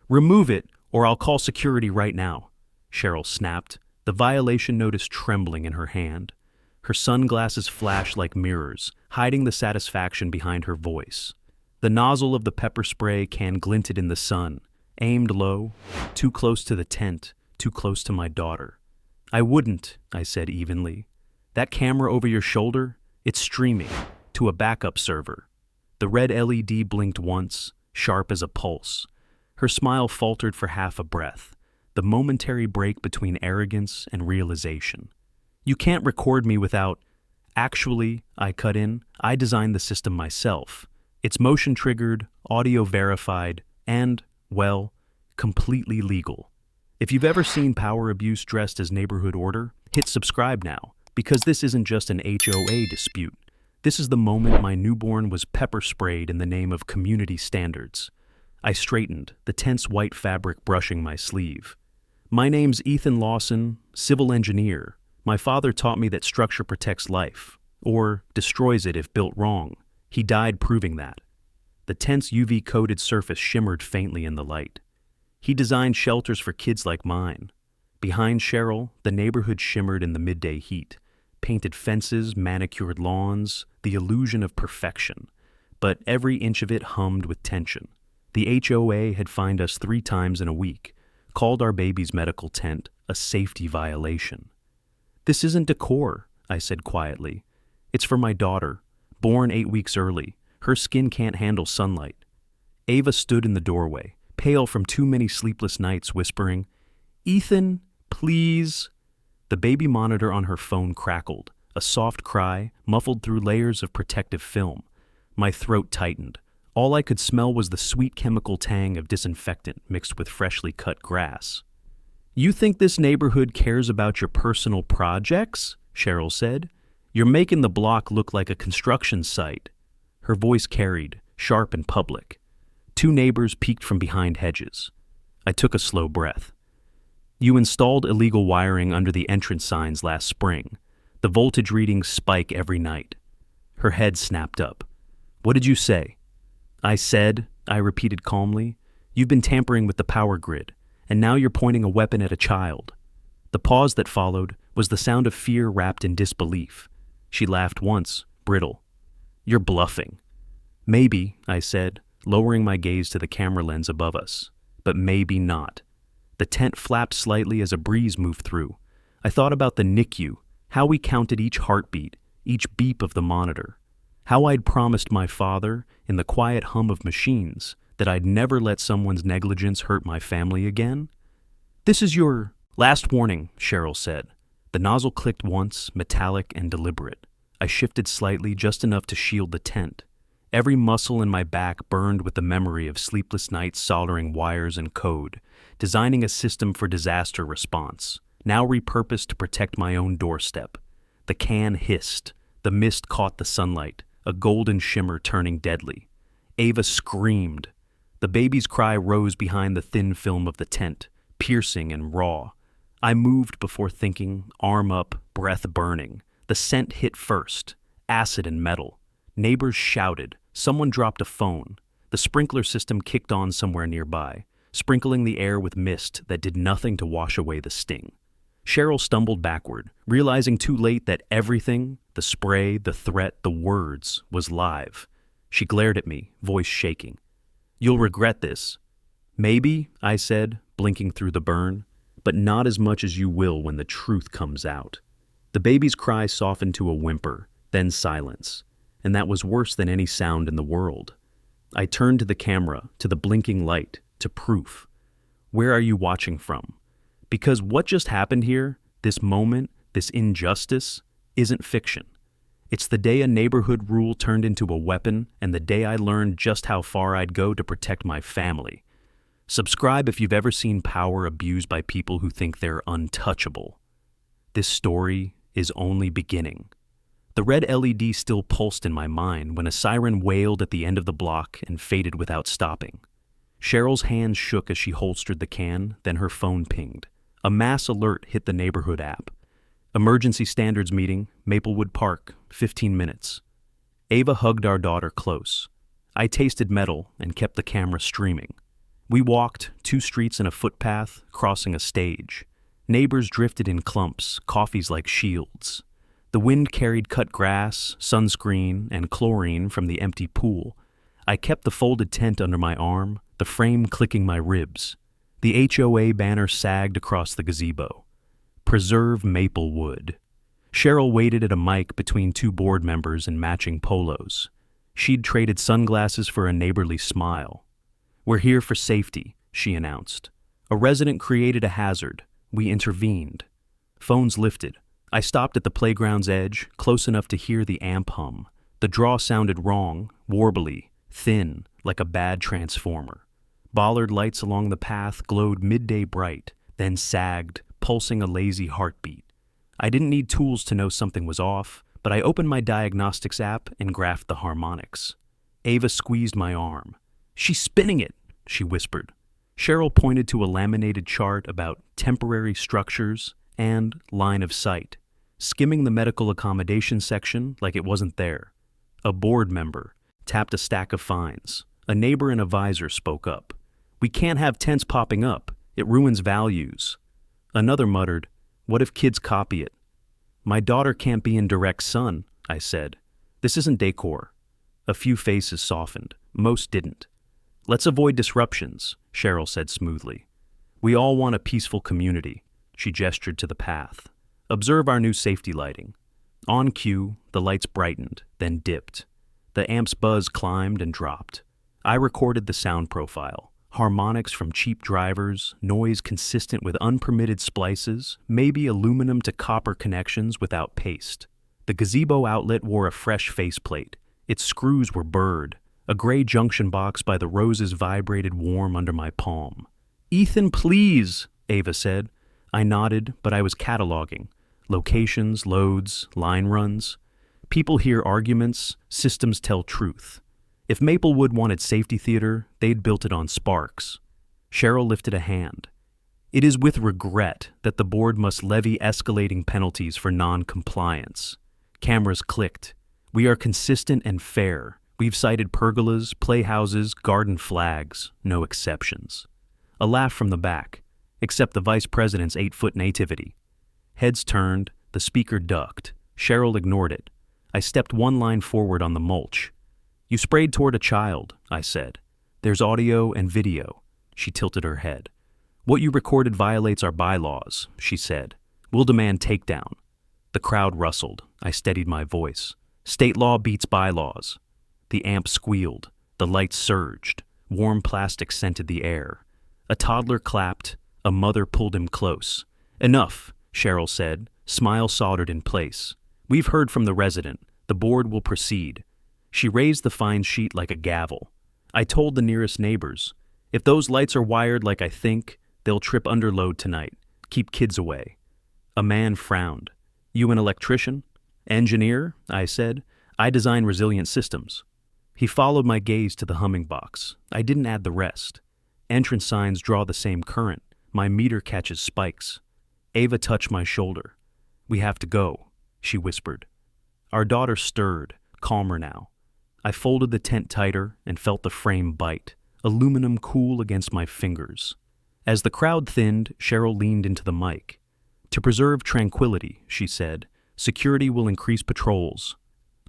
Remove it, or I'll call security right now, Cheryl snapped, the violation notice trembling in her hand. Her sunglasses flashed like mirrors, hiding the satisfaction behind her voice. The nozzle of the pepper spray can glinted in the sun, aimed low, too close to the tent, too close to my daughter. I wouldn't, I said evenly. That camera over your shoulder, it's streaming to a backup server. The red LED blinked once, sharp as a pulse. Her smile faltered for half a breath, the momentary break between arrogance and realization. You can't record me without... Actually, I cut in, I designed the system myself. It's motion-triggered, audio-verified, and, well, completely legal. If you've ever seen power abuse dressed as neighborhood order, hit subscribe now, because this isn't just an HOA dispute. This is the moment my newborn was pepper-sprayed in the name of community standards. I straightened, the tense white fabric brushing my sleeve. My name's Ethan Lawson, civil engineer. My father taught me that structure protects life, or destroys it if built wrong. He died proving that. The tense UV-coated surface shimmered faintly in the light. He designed shelters for kids like mine. Behind Cheryl, the neighborhood shimmered in the midday heat. Painted fences, manicured lawns, the illusion of perfection. But every inch of it hummed with tension. The HOA had fined us 3 times in a week, called our baby's medical tent a safety violation. This isn't decor, I said quietly. It's for my daughter, born 8 weeks early. Her skin can't handle sunlight. Ava stood in the doorway, pale from too many sleepless nights, whispering, "Ethan, please." The baby monitor on her phone crackled, a soft cry muffled through layers of protective film. My throat tightened. All I could smell was the sweet chemical tang of disinfectant mixed with freshly cut grass. "You think this neighborhood cares about your personal projects?" Cheryl said. "You're making the block look like a construction site." Her voice carried, sharp and public. 2 neighbors peeked from behind hedges. I took a slow breath. "You installed illegal wiring under the entrance signs last spring. The voltage readings spike every night." Her head snapped up. "What did you say?" I repeated calmly, "you've been tampering with the power grid, and now you're pointing a weapon at a child." The pause that followed was the sound of fear wrapped in disbelief. She laughed once, brittle. "You're bluffing." "Maybe," I said, lowering my gaze to the camera lens above us. "But maybe not." The tent flapped slightly as a breeze moved through. I thought about the NICU, how we counted each heartbeat, each beep of the monitor. How I'd promised my father, in the quiet hum of machines, that I'd never let someone's negligence hurt my family again. "This is your last warning," Cheryl said. The nozzle clicked once, metallic and deliberate. I shifted slightly, just enough to shield the tent. Every muscle in my back burned with the memory of sleepless nights soldering wires and code, designing a system for disaster response, now repurposed to protect my own doorstep. The can hissed. The mist caught the sunlight, a golden shimmer turning deadly. Ava screamed. The baby's cry rose behind the thin film of the tent, piercing and raw. I moved before thinking, arm up, breath burning. The scent hit first, acid and metal. Neighbors shouted. Someone dropped a phone. The sprinkler system kicked on somewhere nearby, sprinkling the air with mist that did nothing to wash away the sting. Cheryl stumbled backward, realizing too late that everything, the spray, the threat, the words, was live. She glared at me, voice shaking. "You'll regret this." "Maybe," I said, blinking through the burn, "but not as much as you will when the truth comes out." The baby's cry softened to a whimper, then silence, and that was worse than any sound in the world. I turned to the camera, to the blinking light, to proof. "Where are you watching from?" Because what just happened here, this moment, this injustice, isn't fiction. It's the day a neighborhood rule turned into a weapon, and the day I learned just how far I'd go to protect my family. Subscribe if you've ever seen power abused by people who think they're untouchable. This story is only beginning. The red LED still pulsed in my mind when a siren wailed at the end of the block and faded without stopping. Cheryl's hands shook as she holstered the can, then her phone pinged. A mass alert hit the neighborhood app. "Emergency standards meeting, Maplewood Park, 15 minutes. Ava hugged our daughter close. I tasted metal and kept the camera streaming. We walked 2 streets and a footpath, crossing a stage. Neighbors drifted in clumps, coffees like shields. The wind carried cut grass, sunscreen, and chlorine from the empty pool. I kept the folded tent under my arm, the frame clicking my ribs. The HOA banner sagged across the gazebo. Preserve Maplewood. Cheryl waited at a mic between 2 board members in matching polos. She'd traded sunglasses for a neighborly smile. We're here for safety, she announced. A resident created a hazard. We intervened. Phones lifted. I stopped at the playground's edge, close enough to hear the amp hum. The draw sounded wrong, warbly, thin, like a bad transformer. Bollard lights along the path glowed midday bright, then sagged, pulsing a lazy heartbeat. I didn't need tools to know something was off, but I opened my diagnostics app and graphed the harmonics. Ava squeezed my arm. She's spinning it, she whispered. Cheryl pointed to a laminated chart about temporary structures and line of sight, skimming the medical accommodation section like it wasn't there. A board member tapped a stack of fines. A neighbor in a visor spoke up. We can't have tents popping up. It ruins values. Another muttered, what if kids copy it? My daughter can't be in direct sun, I said. This isn't decor. A few faces softened. Most didn't. Let's avoid disruptions, Cheryl said smoothly. We all want a peaceful community. She gestured to the path. Observe our new safety lighting. On cue, the lights brightened, then dipped. The amp's buzz climbed and dropped. I recorded the sound profile. Harmonics from cheap drivers, noise consistent with unpermitted splices, maybe aluminum to copper connections without paste. The gazebo outlet wore a fresh faceplate. Its screws were burred. A gray junction box by the roses vibrated warm under my palm. Ethan, please, Ava said. I nodded, but I was cataloging. Locations, loads, line runs. People hear arguments, systems tell truth. If Maplewood wanted safety theater, they'd built it on sparks. Cheryl lifted a hand. It is with regret that the board must levy escalating penalties for non-compliance. Cameras clicked. We are consistent and fair. We've cited pergolas, playhouses, garden flags, no exceptions. A laugh from the back, except the vice president's 8-foot nativity. Heads turned, the speaker ducked. Cheryl ignored it. I stepped 1 line forward on the mulch. You sprayed toward a child, I said. There's audio and video. She tilted her head. What you recorded violates our bylaws, she said. We'll demand takedown. The crowd rustled. I steadied my voice. State law beats bylaws. The amp squealed. The lights surged. Warm plastic scented the air. A toddler clapped. A mother pulled him close. Enough, Cheryl said, smile soldered in place. We've heard from the resident. The board will proceed. She raised the fine sheet like a gavel. I told the nearest neighbors, if those lights are wired like I think, they'll trip under load tonight. Keep kids away. A man frowned. You an electrician? Engineer, I said. I design resilient systems. He followed my gaze to the humming box. I didn't add the rest. Entrance signs draw the same current. My meter catches spikes. Ava touched my shoulder. We have to go, she whispered. Our daughter stirred, calmer now. I folded the tent tighter and felt the frame bite, aluminum cool against my fingers. As the crowd thinned, Cheryl leaned into the mic. To preserve tranquility, she said, security will increase patrols.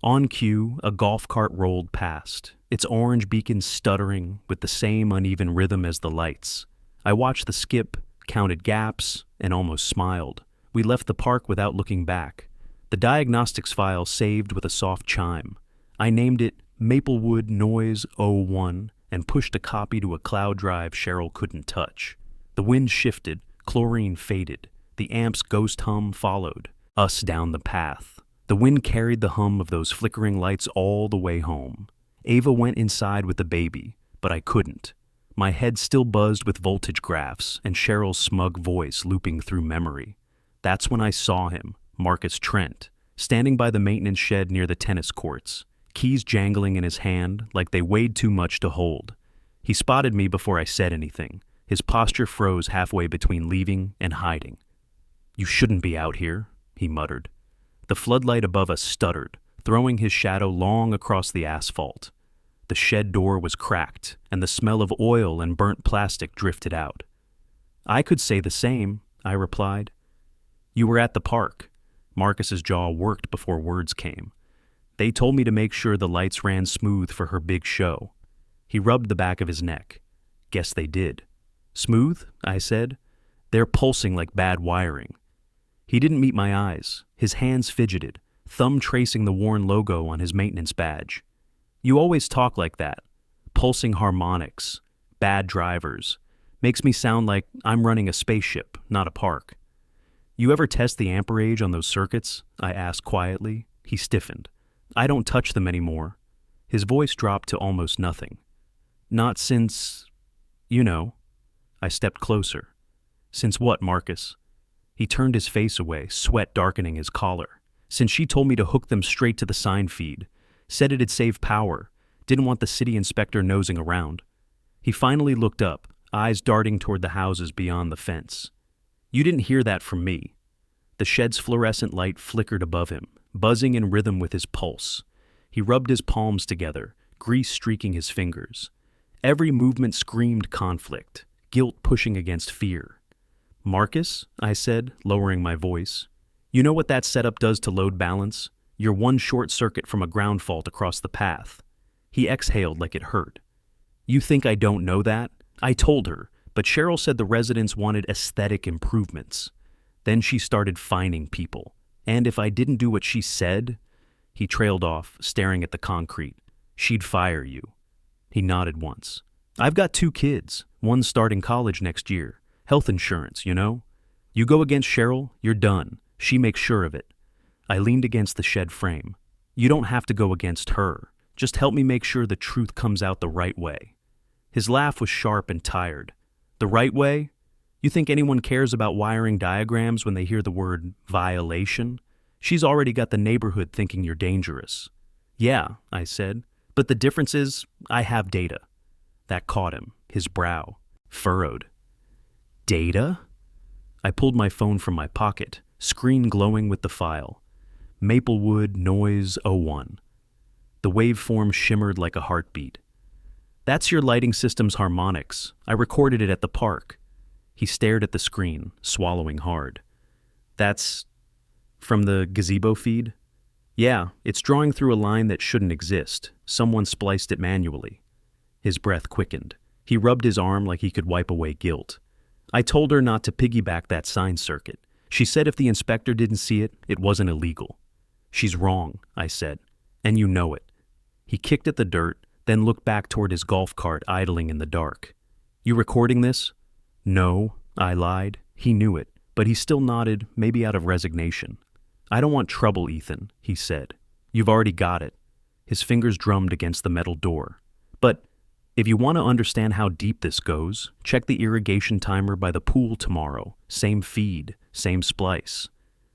On cue, a golf cart rolled past, its orange beacon stuttering with the same uneven rhythm as the lights. I watched the skip, counted gaps, and almost smiled. We left the park without looking back. The diagnostics file saved with a soft chime. I named it Maplewood Noise 01 and pushed a copy to a cloud drive Cheryl couldn't touch. The wind shifted, chlorine faded. The amp's ghost hum followed us down the path. The wind carried the hum of those flickering lights all the way home. Ava went inside with the baby, but I couldn't. My head still buzzed with voltage graphs and Cheryl's smug voice looping through memory. That's when I saw him, Marcus Trent, standing by the maintenance shed near the tennis courts, keys jangling in his hand like they weighed too much to hold. He spotted me before I said anything. His posture froze halfway between leaving and hiding. You shouldn't be out here, he muttered. The floodlight above us stuttered, throwing his shadow long across the asphalt. The shed door was cracked, and the smell of oil and burnt plastic drifted out. "I could say the same," I replied. "You were at the park." Marcus's jaw worked before words came. "They told me to make sure the lights ran smooth for her big show." He rubbed the back of his neck. "Guess they did." "Smooth?" I said. "They're pulsing like bad wiring." He didn't meet my eyes. His hands fidgeted, thumb tracing the worn logo on his maintenance badge. "You always talk like that. Pulsing harmonics, bad drivers. Makes me sound like I'm running a spaceship, not a park." "You ever test the amperage on those circuits?" I asked quietly. He stiffened. "I don't touch them anymore." His voice dropped to almost nothing. "Not since... you know." I stepped closer. "Since what, Marcus?" He turned his face away, sweat darkening his collar. "Since she told me to hook them straight to the sign feed. Said it'd save power. Didn't want the city inspector nosing around." He finally looked up, eyes darting toward the houses beyond the fence. "You didn't hear that from me." The shed's fluorescent light flickered above him, buzzing in rhythm with his pulse. He rubbed his palms together, grease streaking his fingers. Every movement screamed conflict, guilt pushing against fear. "Marcus," I said, lowering my voice, "you know what that setup does to load balance? You're one short circuit from a ground fault across the path." He exhaled like it hurt. "You think I don't know that?" I told her, but Cheryl said the residents wanted aesthetic improvements. Then she started fining people. And if I didn't do what she said... He trailed off, staring at the concrete. "She'd fire you." He nodded once. "I've got 2 kids, one starting college next year. Health insurance, you know? You go against Cheryl, you're done. She makes sure of it." I leaned against the shed frame. "You don't have to go against her. Just help me make sure the truth comes out the right way." His laugh was sharp and tired. "The right way? You think anyone cares about wiring diagrams when they hear the word violation? She's already got the neighborhood thinking you're dangerous." "Yeah," I said, "but the difference is I have data." That caught him, his brow furrowed. "Data?" I pulled my phone from my pocket, screen glowing with the file. Maplewood Noise 01. The waveform shimmered like a heartbeat. "That's your lighting system's harmonics. I recorded it at the park." He stared at the screen, swallowing hard. "That's from the gazebo feed?" "Yeah, it's drawing through a line that shouldn't exist. Someone spliced it manually." His breath quickened. He rubbed his arm like he could wipe away guilt. "I told her not to piggyback that sign circuit. She said if the inspector didn't see it, it wasn't illegal." "She's wrong," I said, "and you know it." He kicked at the dirt, then looked back toward his golf cart idling in the dark. "You recording this?" "No," I lied. He knew it, but he still nodded, maybe out of resignation. "I don't want trouble, Ethan," he said. "You've already got it." His fingers drummed against the metal door. "But if you want to understand how deep this goes, check the irrigation timer by the pool tomorrow. Same feed, same splice."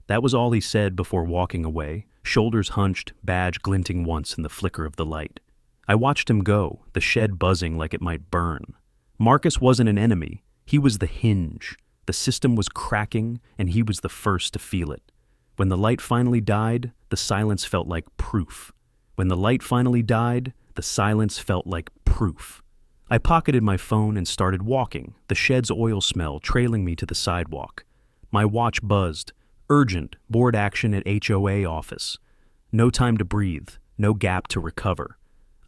That was all he said before walking away, shoulders hunched, badge glinting once in the flicker of the light. I watched him go, the shed buzzing like it might burn. Marcus wasn't an enemy. He was the hinge. The system was cracking, and he was the first to feel it. When the light finally died, the silence felt like proof. When the light finally died, the silence felt like proof. I pocketed my phone and started walking, the shed's oil smell trailing me to the sidewalk. My watch buzzed. Urgent, board action at HOA office. No time to breathe, no gap to recover.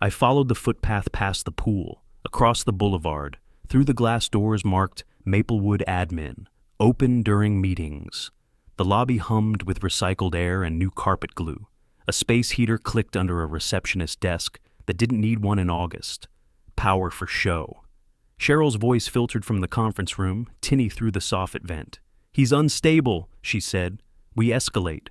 I followed the footpath past the pool, across the boulevard, through the glass doors marked Maplewood Admin, open during meetings. The lobby hummed with recycled air and new carpet glue. A space heater clicked under a receptionist's desk that didn't need one in August. Power for show. Cheryl's voice filtered from the conference room, tinny through the soffit vent. "He's unstable," she said. "We escalate."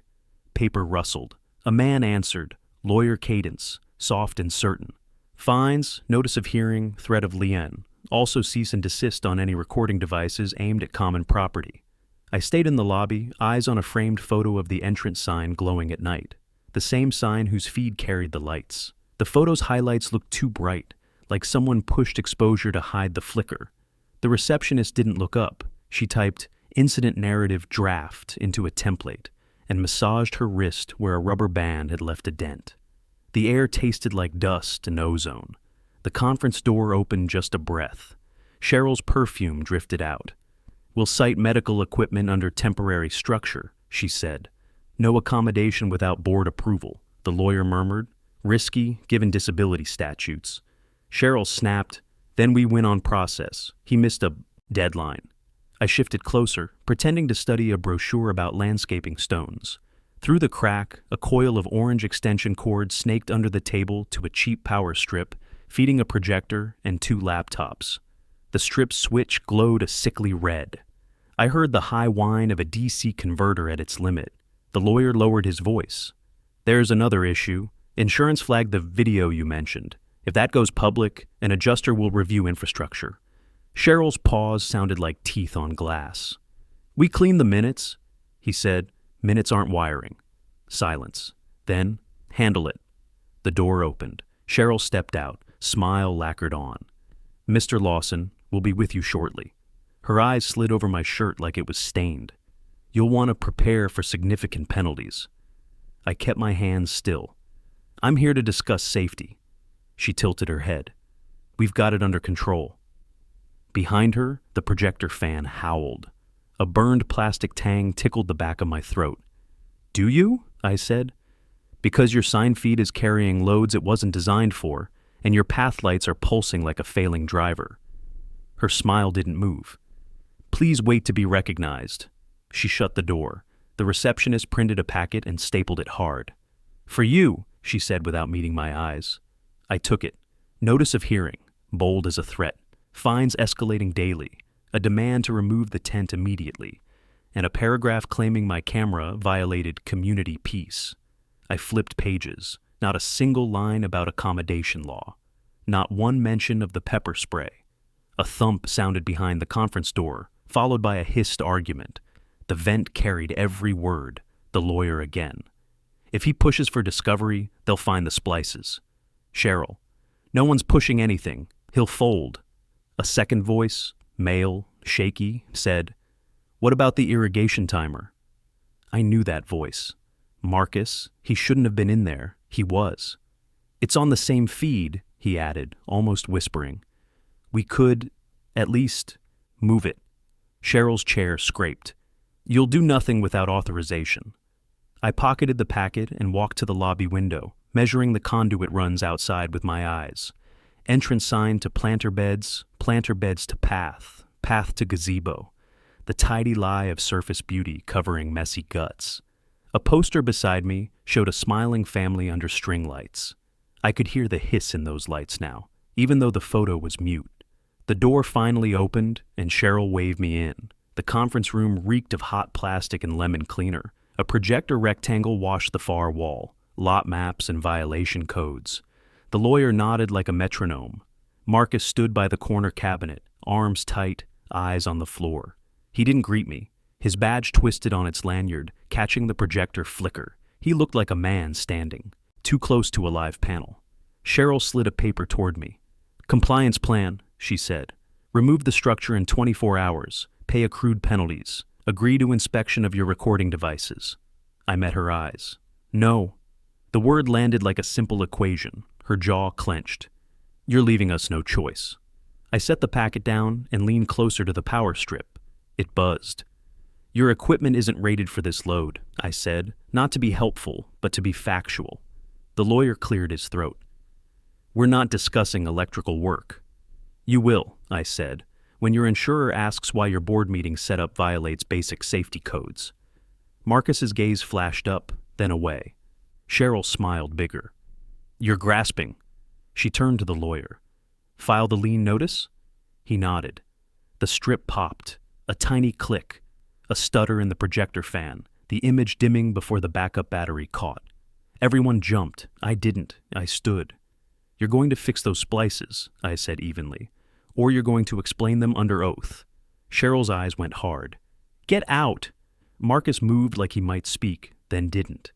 Paper rustled. A man answered, lawyer cadence, soft and certain. "Fines, notice of hearing, threat of lien. Also cease and desist on any recording devices aimed at common property." I stayed in the lobby, eyes on a framed photo of the entrance sign glowing at night. The same sign whose feed carried the lights. The photo's highlights looked too bright, like someone pushed exposure to hide the flicker. The receptionist didn't look up. She typed, "Incident narrative draft" into a template, and massaged her wrist where a rubber band had left a dent. The air tasted like dust and ozone. The conference door opened just a breath. Cheryl's perfume drifted out. "We'll cite medical equipment under temporary structure," she said. "No accommodation without board approval," the lawyer murmured. "Risky, given disability statutes." Cheryl snapped. "Then we win on process. He missed a deadline." I shifted closer, pretending to study a brochure about landscaping stones. Through the crack, a coil of orange extension cord snaked under the table to a cheap power strip, feeding a projector and 2 laptops. The strip's switch glowed a sickly red. I heard the high whine of a DC converter at its limit. The lawyer lowered his voice. "There's another issue. Insurance flagged the video you mentioned. If that goes public, an adjuster will review infrastructure." Cheryl's pause sounded like teeth on glass. "We cleaned the minutes," he said. "Minutes aren't wiring." Silence. Then, "Handle it." The door opened. Cheryl stepped out, smile lacquered on. "Mr. Lawson, we'll be with you shortly." Her eyes slid over my shirt like it was stained. "You'll want to prepare for significant penalties." I kept my hands still. "I'm here to discuss safety." She tilted her head. "We've got it under control." Behind her, the projector fan howled. A burned plastic tang tickled the back of my throat. "Do you?" I said. "Because your sign feed is carrying loads it wasn't designed for, and your path lights are pulsing like a failing driver." Her smile didn't move. "Please wait to be recognized." She shut the door. The receptionist printed a packet and stapled it hard. "For you," she said without meeting my eyes. I took it. Notice of hearing, bold as a threat. Fines escalating daily. A demand to remove the tent immediately. And a paragraph claiming my camera violated community peace. I flipped pages. Not a single line about accommodation law. Not one mention of the pepper spray. A thump sounded behind the conference door, followed by a hissed argument. The vent carried every word. The lawyer again. "If he pushes for discovery, they'll find the splices." Cheryl. "No one's pushing anything. He'll fold." A second voice, male, shaky, said, "What about the irrigation timer?" I knew that voice. Marcus, he shouldn't have been in there. He was. "It's on the same feed," he added, almost whispering. "We could, at least, move it." Cheryl's chair scraped. "You'll do nothing without authorization." I pocketed the packet and walked to the lobby window, measuring the conduit runs outside with my eyes. Entrance sign to planter beds to path, path to gazebo. The tidy lie of surface beauty covering messy guts. A poster beside me showed a smiling family under string lights. I could hear the hiss in those lights now, even though the photo was mute. The door finally opened, and Cheryl waved me in. The conference room reeked of hot plastic and lemon cleaner. A projector rectangle washed the far wall, lot maps and violation codes. The lawyer nodded like a metronome. Marcus stood by the corner cabinet, arms tight, eyes on the floor. He didn't greet me. His badge twisted on its lanyard, catching the projector flicker. He looked like a man standing, too close to a live panel. Cheryl slid a paper toward me. "Compliance plan," she said. "Remove the structure in 24 hours. Pay accrued penalties. Agree to inspection of your recording devices." I met her eyes. "No." The word landed like a simple equation. Her jaw clenched. "You're leaving us no choice." I set the packet down and leaned closer to the power strip. It buzzed. "Your equipment isn't rated for this load," I said, not to be helpful, but to be factual. The lawyer cleared his throat. "We're not discussing electrical work." "You will," I said, "when your insurer asks why your board meeting setup violates basic safety codes." Marcus's gaze flashed up, then away. Cheryl smiled bigger. "You're grasping." She turned to the lawyer. "File the lien notice?" He nodded. The strip popped. A tiny click. A stutter in the projector fan, the image dimming before the backup battery caught. Everyone jumped. I didn't. I stood. "You're going to fix those splices," I said evenly, "or you're going to explain them under oath." Cheryl's eyes went hard. "Get out!" Marcus moved like he might speak, then didn't.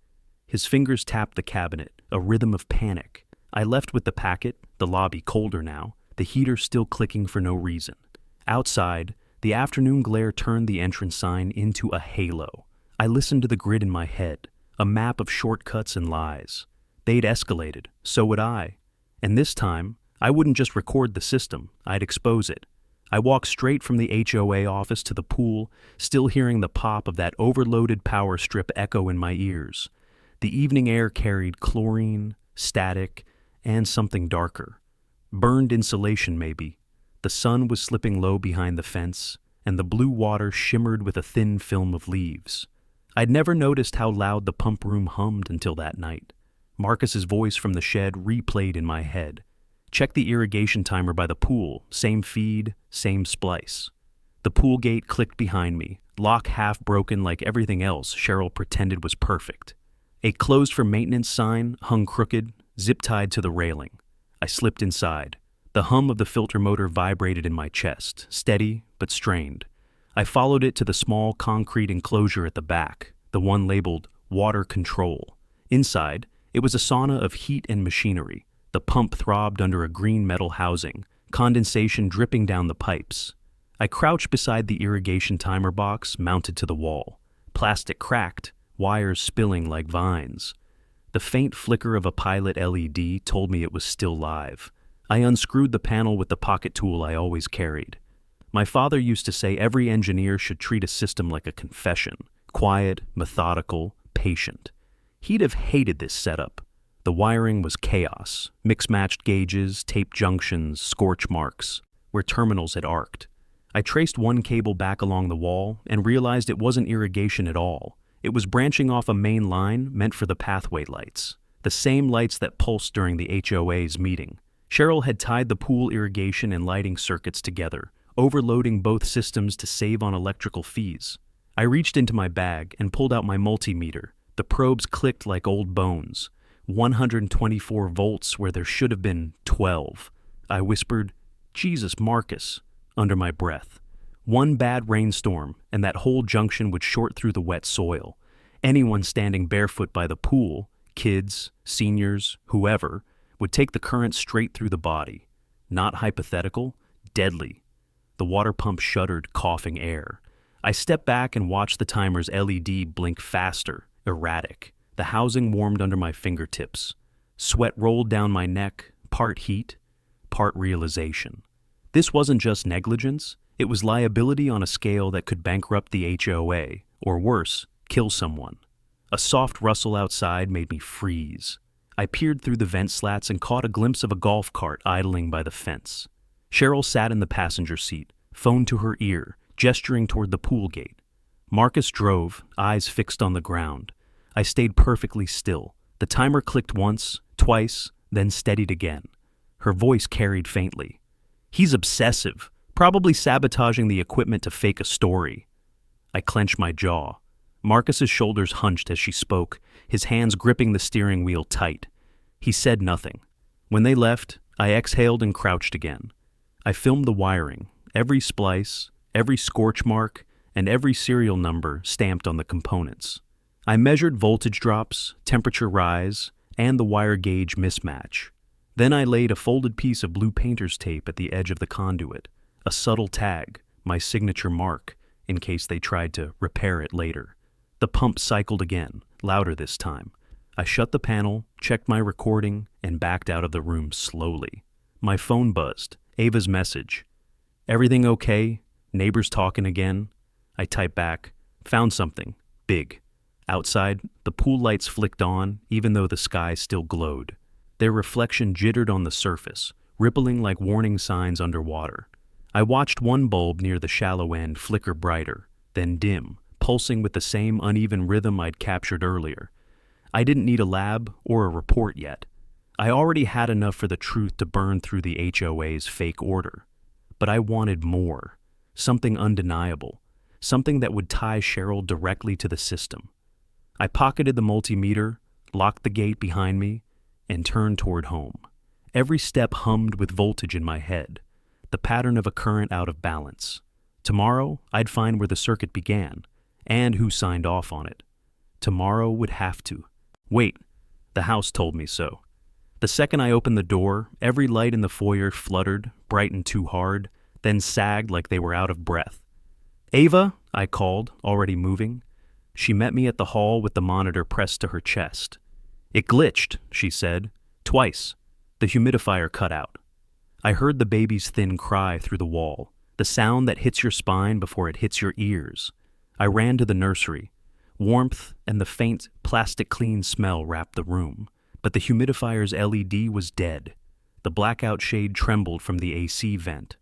His fingers tapped the cabinet, a rhythm of panic. I left with the packet, the lobby colder now, the heater still clicking for no reason. Outside, the afternoon glare turned the entrance sign into a halo. I listened to the grid in my head, a map of shortcuts and lies. They'd escalated, so would I. And this time, I wouldn't just record the system, I'd expose it. I walked straight from the HOA office to the pool, still hearing the pop of that overloaded power strip echo in my ears. The evening air carried chlorine, static, and something darker. Burned insulation, maybe. The sun was slipping low behind the fence, and the blue water shimmered with a thin film of leaves. I'd never noticed how loud the pump room hummed until that night. Marcus's voice from the shed replayed in my head. Check the irrigation timer by the pool, same feed, same splice. The pool gate clicked behind me, lock half broken like everything else Cheryl pretended was perfect. A closed for maintenance sign hung crooked, zip-tied to the railing. I slipped inside. The hum of the filter motor vibrated in my chest, steady but strained. I followed it to the small concrete enclosure at the back, the one labeled Water Control. Inside, it was a sauna of heat and machinery. The pump throbbed under a green metal housing, condensation dripping down the pipes. I crouched beside the irrigation timer box mounted to the wall. Plastic cracked, wires spilling like vines. The faint flicker of a pilot LED told me it was still live. I unscrewed the panel with the pocket tool I always carried. My father used to say every engineer should treat a system like a confession, quiet, methodical, patient. He'd have hated this setup. The wiring was chaos, mix-matched gauges, taped junctions, scorch marks, where terminals had arced. I traced one cable back along the wall and realized it wasn't irrigation at all. It was branching off a main line meant for the pathway lights, the same lights that pulsed during the HOA's meeting. Cheryl had tied the pool irrigation and lighting circuits together, overloading both systems to save on electrical fees. I reached into my bag and pulled out my multimeter. The probes clicked like old bones. 124 volts where there should have been 12. I whispered, "Jesus, Marcus," under my breath. One bad rainstorm, and that whole junction would short through the wet soil. Anyone standing barefoot by the pool, kids, seniors, whoever, would take the current straight through the body. Not hypothetical, deadly. The water pump shuddered, coughing air. I stepped back and watched the timer's LED blink faster, erratic. The housing warmed under my fingertips. Sweat rolled down my neck, part heat, part realization. This wasn't just negligence, it was liability on a scale that could bankrupt the HOA, or worse, kill someone. A soft rustle outside made me freeze. I peered through the vent slats and caught a glimpse of a golf cart idling by the fence. Cheryl sat in the passenger seat, phone to her ear, gesturing toward the pool gate. Marcus drove, eyes fixed on the ground. I stayed perfectly still. The timer clicked once, twice, then steadied again. Her voice carried faintly. "He's obsessive, probably sabotaging the equipment to fake a story." I clenched my jaw. Marcus's shoulders hunched as she spoke, his hands gripping the steering wheel tight. He said nothing. When they left, I exhaled and crouched again. I filmed the wiring, every splice, every scorch mark, and every serial number stamped on the components. I measured voltage drops, temperature rise, and the wire gauge mismatch. Then I laid a folded piece of blue painter's tape at the edge of the conduit, a subtle tag, my signature mark, in case they tried to repair it later. The pump cycled again, louder this time. I shut the panel, checked my recording, and backed out of the room slowly. My phone buzzed. Ava's message. "Everything okay? Neighbors talking again?" I typed back, "Found something. Big." Outside, the pool lights flicked on, even though the sky still glowed. Their reflection jittered on the surface, rippling like warning signs underwater. I watched one bulb near the shallow end flicker brighter, then dim, pulsing with the same uneven rhythm I'd captured earlier. I didn't need a lab or a report yet. I already had enough for the truth to burn through the HOA's fake order. But I wanted more, something undeniable, something that would tie Cheryl directly to the system. I pocketed the multimeter, locked the gate behind me, and turned toward home. Every step hummed with voltage in my head, the pattern of a current out of balance. Tomorrow, I'd find where the circuit began, and who signed off on it. Tomorrow would have to. Wait, the house told me so. The second I opened the door, every light in the foyer fluttered, brightened too hard, then sagged like they were out of breath. "Ava," I called, already moving. She met me at the hall with the monitor pressed to her chest. "It glitched," she said. "Twice. The humidifier cut out." I heard the baby's thin cry through the wall, the sound that hits your spine before it hits your ears. I ran to the nursery. Warmth and the faint, plastic-clean smell wrapped the room, but the humidifier's LED was dead. The blackout shade trembled from the AC vent.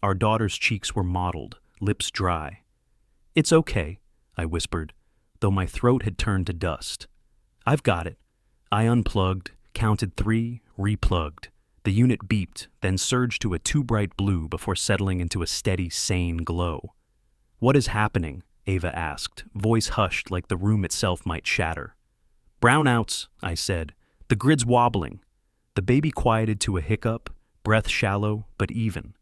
Our daughter's cheeks were mottled, lips dry. "It's okay," I whispered, though my throat had turned to dust. "I've got it." I unplugged, counted 3, replugged. The unit beeped, then surged to a too bright blue before settling into a steady, sane glow. "What is happening?" Ava asked, voice hushed like the room itself might shatter. "Brownouts," I said. "The grid's wobbling." The baby quieted to a hiccup, breath shallow but even.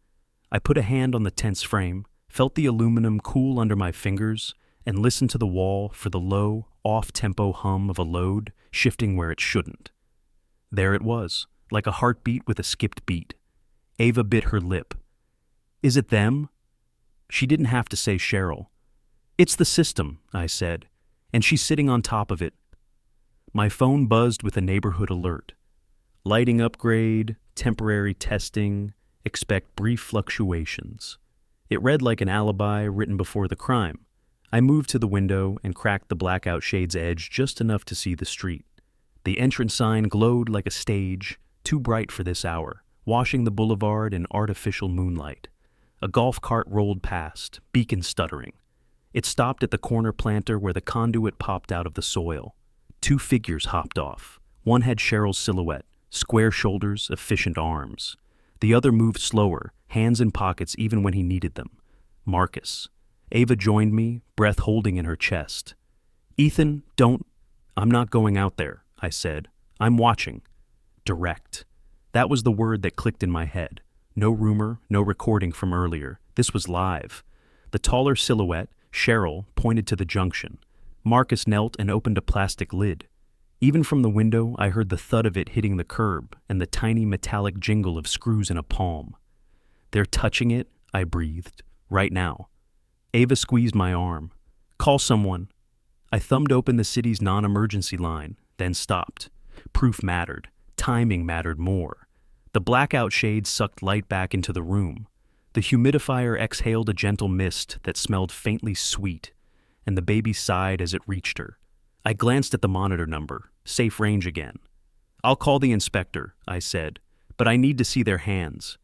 I put a hand on the tense frame, felt the aluminum cool under my fingers, and listened to the wall for the low, off-tempo hum of a load shifting where it shouldn't. There it was, like a heartbeat with a skipped beat. Ava bit her lip. "Is it them?" She didn't have to say Cheryl. "It's the system," I said, "and she's sitting on top of it." My phone buzzed with a neighborhood alert. Lighting upgrade, temporary testing, expect brief fluctuations. It read like an alibi written before the crime. I moved to the window and cracked the blackout shade's edge just enough to see the street. The entrance sign glowed like a stage, too bright for this hour, washing the boulevard in artificial moonlight. A golf cart rolled past, beacon stuttering. It stopped at the corner planter where the conduit popped out of the soil. 2 figures hopped off. One had Cheryl's silhouette, square shoulders, efficient arms. The other moved slower, hands in pockets even when he needed them. Marcus. Ava joined me, breath holding in her chest. "Ethan, don't—" "I'm not going out there," I said. "I'm watching." Direct. That was the word that clicked in my head. No rumor, no recording from earlier. This was live. The taller silhouette, Cheryl, pointed to the junction. Marcus knelt and opened a plastic lid. Even from the window, I heard the thud of it hitting the curb and the tiny metallic jingle of screws in a palm. "They're touching it," I breathed. "Right now." Ava squeezed my arm. "Call someone." I thumbed open the city's non-emergency line, then stopped. Proof mattered. Timing mattered more. The blackout shade sucked light back into the room. The humidifier exhaled a gentle mist that smelled faintly sweet, and the baby sighed as it reached her. I glanced at the monitor number, safe range again. "I'll call the inspector," I said, "but I need to see their hands."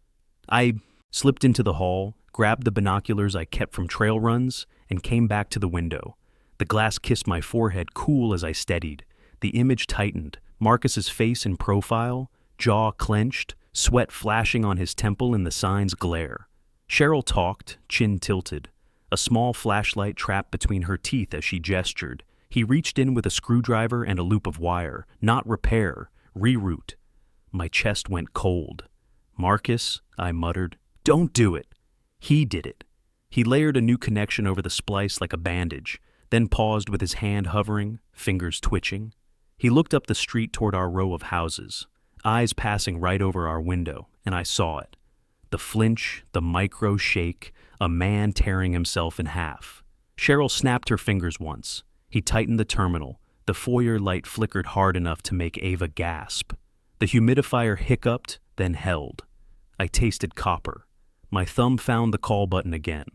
I slipped into the hall, grabbed the binoculars I kept from trail runs, and came back to the window. The glass kissed my forehead cool as I steadied. The image tightened, Marcus's face in profile, jaw clenched, sweat flashing on his temple in the sign's glare. Cheryl talked, chin tilted. A small flashlight trapped between her teeth as she gestured. He reached in with a screwdriver and a loop of wire. Not repair, reroute. My chest went cold. "Marcus," I muttered, "don't do it." He did it. He layered a new connection over the splice like a bandage, then paused with his hand hovering, fingers twitching. He looked up the street toward our row of houses, eyes passing right over our window, and I saw it. The flinch, the micro shake, a man tearing himself in half. Cheryl snapped her fingers once. He tightened the terminal. The foyer light flickered hard enough to make Ava gasp. The humidifier hiccuped, then held. I tasted copper. My thumb found the call button again.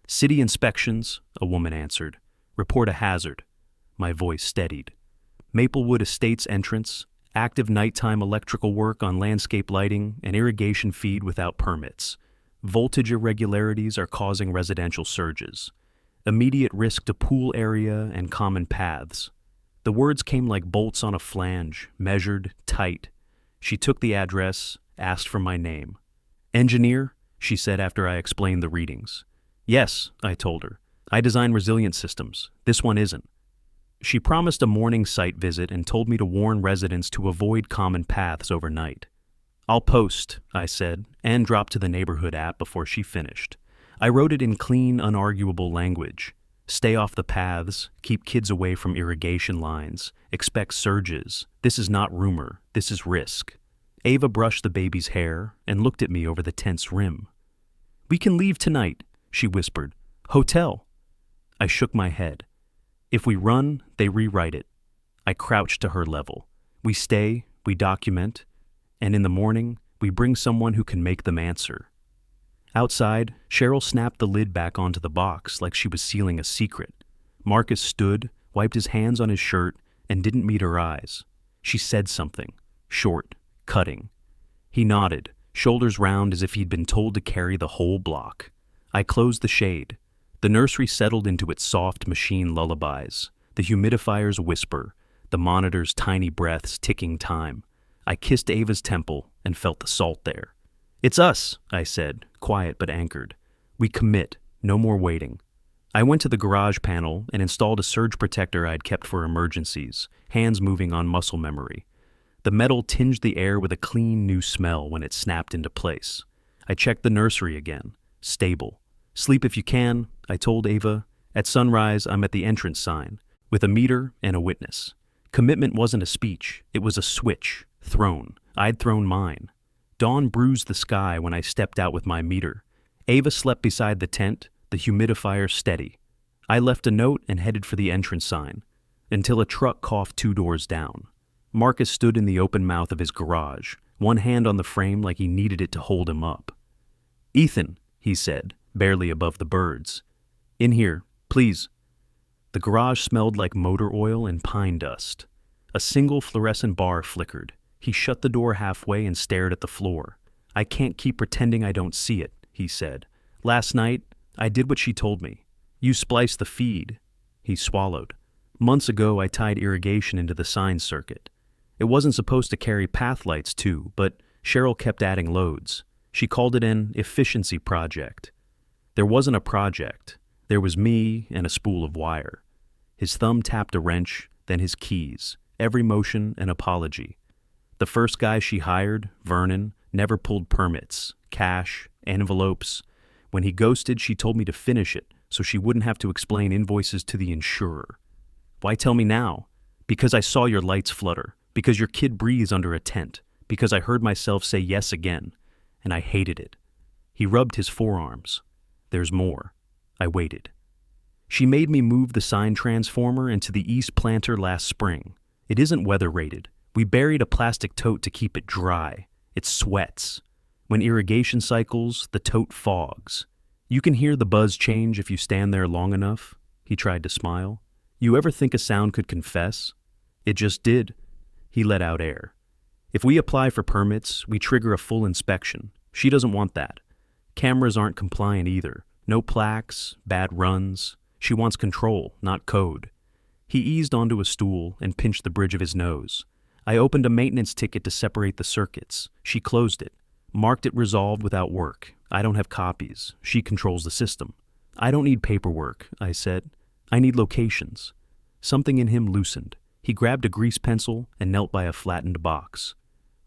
"City inspections," a woman answered. "Report a hazard." My voice steadied. "Maplewood Estates entrance, active nighttime electrical work on landscape lighting and irrigation feed without permits. Voltage irregularities are causing residential surges. Immediate risk to pool area and common paths." The words came like bolts on a flange, measured, tight. She took the address, asked for my name. "Engineer?" she said after I explained the readings. "Yes," I told her. "I design resilient systems. This one isn't." She promised a morning site visit and told me to warn residents to avoid common paths overnight. "I'll post," I said, and dropped to the neighborhood app before she finished. I wrote it in clean, unarguable language. Stay off the paths, keep kids away from irrigation lines, expect surges. This is not rumor, this is risk. Ava brushed the baby's hair and looked at me over the tense rim. "We can leave tonight," she whispered. "Hotel." I shook my head. "If we run, they rewrite it." I crouched to her level. "We stay, we document, and in the morning, We bring someone who can make them answer. Outside, Cheryl snapped the lid back onto the box like she was sealing a secret. Marcus stood, wiped his hands on his shirt, and didn't meet her eyes. She said something, short, cutting. He nodded, shoulders round as if he'd been told to carry the whole block. I closed the shade. The nursery settled into its soft machine lullabies, the humidifier's whisper, the monitor's tiny breaths ticking time. I kissed Ava's temple and felt the salt there. "It's us," I said, quiet but anchored. "We commit, no more waiting." I went to the garage panel and installed a surge protector I'd kept for emergencies, hands moving on muscle memory. The metal tinged the air with a clean new smell when it snapped into place. I checked the nursery again. Stable. "Sleep if you can," I told Ava. "At sunrise, I'm at the entrance sign, with a meter and a witness." Commitment wasn't a speech, it was a switch, thrown. I'd thrown mine. Dawn bruised the sky when I stepped out with my meter. Ava slept beside the tent, the humidifier steady. I left a note and headed for the entrance sign, until a truck coughed 2 doors down. Marcus stood in the open mouth of his garage, one hand on the frame like he needed it to hold him up. "Ethan," he said, barely above the birds. "In here, please." The garage smelled like motor oil and pine dust. A single fluorescent bar flickered. He shut the door halfway and stared at the floor. "I can't keep pretending I don't see it," he said. "Last night, I did what she told me. You spliced the feed." He swallowed. "Months ago, I tied irrigation into the sign circuit. It wasn't supposed to carry path lights too, but Cheryl kept adding loads. She called it an efficiency project. There wasn't a project. There was me and a spool of wire." His thumb tapped a wrench, then his keys, every motion an apology. "The first guy she hired, Vernon, never pulled permits, cash, envelopes. When he ghosted, she told me to finish it so she wouldn't have to explain invoices to the insurer. Why tell me now? Because I saw your lights flutter, because your kid breathes under a tent, because I heard myself say yes again, and I hated it." He rubbed his forearms. "There's more." I waited. "She made me move the sign transformer into the east planter last spring. It isn't weather rated. We buried a plastic tote to keep it dry. It sweats. When irrigation cycles, the tote fogs. You can hear the buzz change if you stand there long enough." He tried to smile. "You ever think a sound could confess? It just did." He let out air. "If we apply for permits, we trigger a full inspection. She doesn't want that. Cameras aren't compliant either. No plaques, bad runs. She wants control, not code." He eased onto a stool and pinched the bridge of his nose. "I opened a maintenance ticket to separate the circuits. She closed it. Marked it resolved without work. I don't have copies. She controls the system." "I don't need paperwork," I said. "I need locations." Something in him loosened. He grabbed a grease pencil and knelt by a flattened box.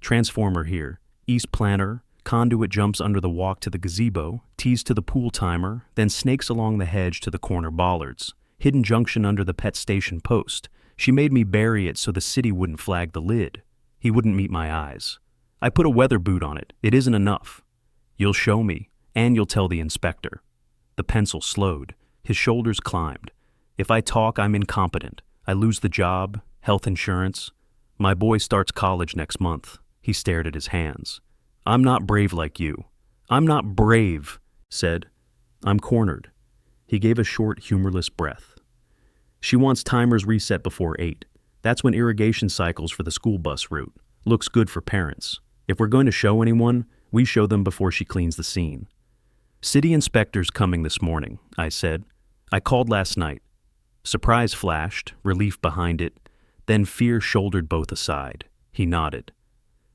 "Transformer here. East planter. Conduit jumps under the walk to the gazebo, tees to the pool timer, then snakes along the hedge to the corner bollards. Hidden junction under the pet station post. She made me bury it so the city wouldn't flag the lid." He wouldn't meet my eyes. "I put a weather boot on it. It isn't enough." "You'll show me, and you'll tell the inspector." The pencil slowed. His shoulders climbed. "If I talk, I'm incompetent. I lose the job, health insurance. My boy starts college next month." He stared at his hands. "I'm not brave like you." "I'm not brave," said. "I'm cornered." He gave a short, humorless breath. "She wants timers reset before 8. That's when irrigation cycles for the school bus route. Looks good for parents. If we're going to show anyone, we show them before she cleans the scene." "City inspector's coming this morning," I said. "I called last night." Surprise flashed, relief behind it, then fear shouldered both aside. He nodded.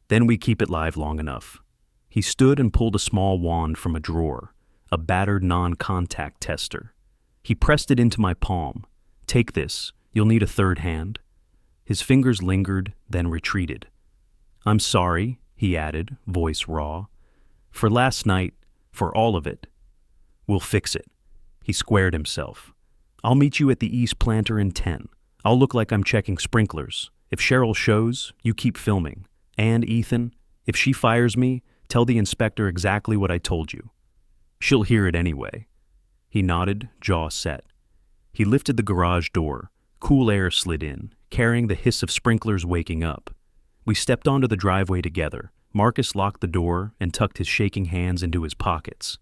"Then we keep it live long enough." He stood and pulled a small wand from a drawer, a battered non-contact tester. He pressed it into my palm. "Take this. You'll need a third hand." His fingers lingered, then retreated. "I'm sorry," he added, voice raw. "For last night, for all of it. We'll fix it." He squared himself. "I'll meet you at the East Planter in 10. I'll look like I'm checking sprinklers. If Cheryl shows, you keep filming. And, Ethan, if she fires me, tell the inspector exactly what I told you. She'll hear it anyway." He nodded, jaw set. He lifted the garage door. Cool air slid in, carrying the hiss of sprinklers waking up. We stepped onto the driveway together, Marcus locked the door and tucked his shaking hands into his pockets.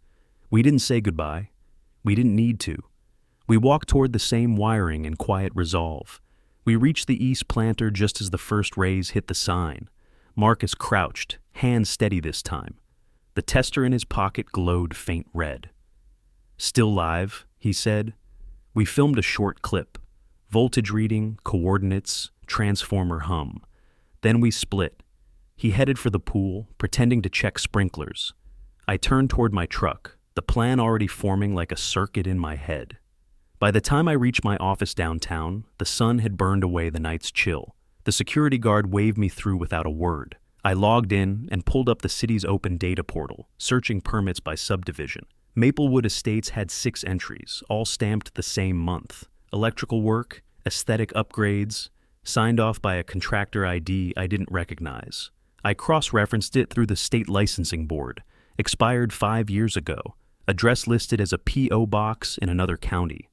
We didn't say goodbye. We didn't need to. We walked toward the same wiring in quiet resolve. We reached the east planter just as the first rays hit the sign. Marcus crouched, hands steady this time. The tester in his pocket glowed faint red. "Still live," he said. We filmed a short clip. Voltage reading, coordinates, transformer hum. Then we split. He headed for the pool, pretending to check sprinklers. I turned toward my truck, the plan already forming like a circuit in my head. By the time I reached my office downtown, the sun had burned away the night's chill. The security guard waved me through without a word. I logged in and pulled up the city's open data portal, searching permits by subdivision. Maplewood Estates had 6 entries, all stamped the same month. Electrical work, aesthetic upgrades, signed off by a contractor ID I didn't recognize. I cross-referenced it through the state licensing board, expired 5 years ago, address listed as a P.O. box in another county.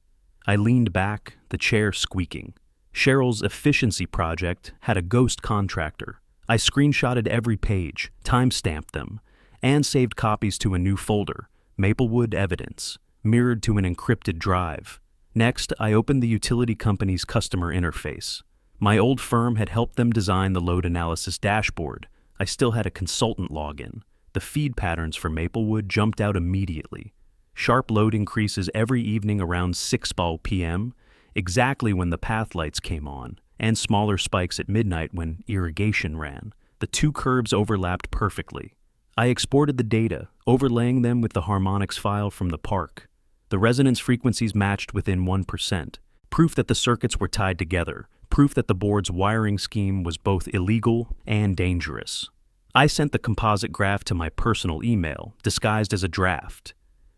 I leaned back, the chair squeaking. Cheryl's efficiency project had a ghost contractor. I screenshotted every page, time-stamped them, and saved copies to a new folder, Maplewood Evidence, mirrored to an encrypted drive. Next, I opened the utility company's customer interface. My old firm had helped them design the load analysis dashboard. I still had a consultant login. The feed patterns for Maplewood jumped out immediately. Sharp load increases every evening around 6 p.m., exactly when the path lights came on, and smaller spikes at midnight when irrigation ran. The 2 curves overlapped perfectly. I exported the data, overlaying them with the harmonics file from the park. The resonance frequencies matched within 1%, proof that the circuits were tied together, proof that the board's wiring scheme was both illegal and dangerous. I sent the composite graph to my personal email, disguised as a draft.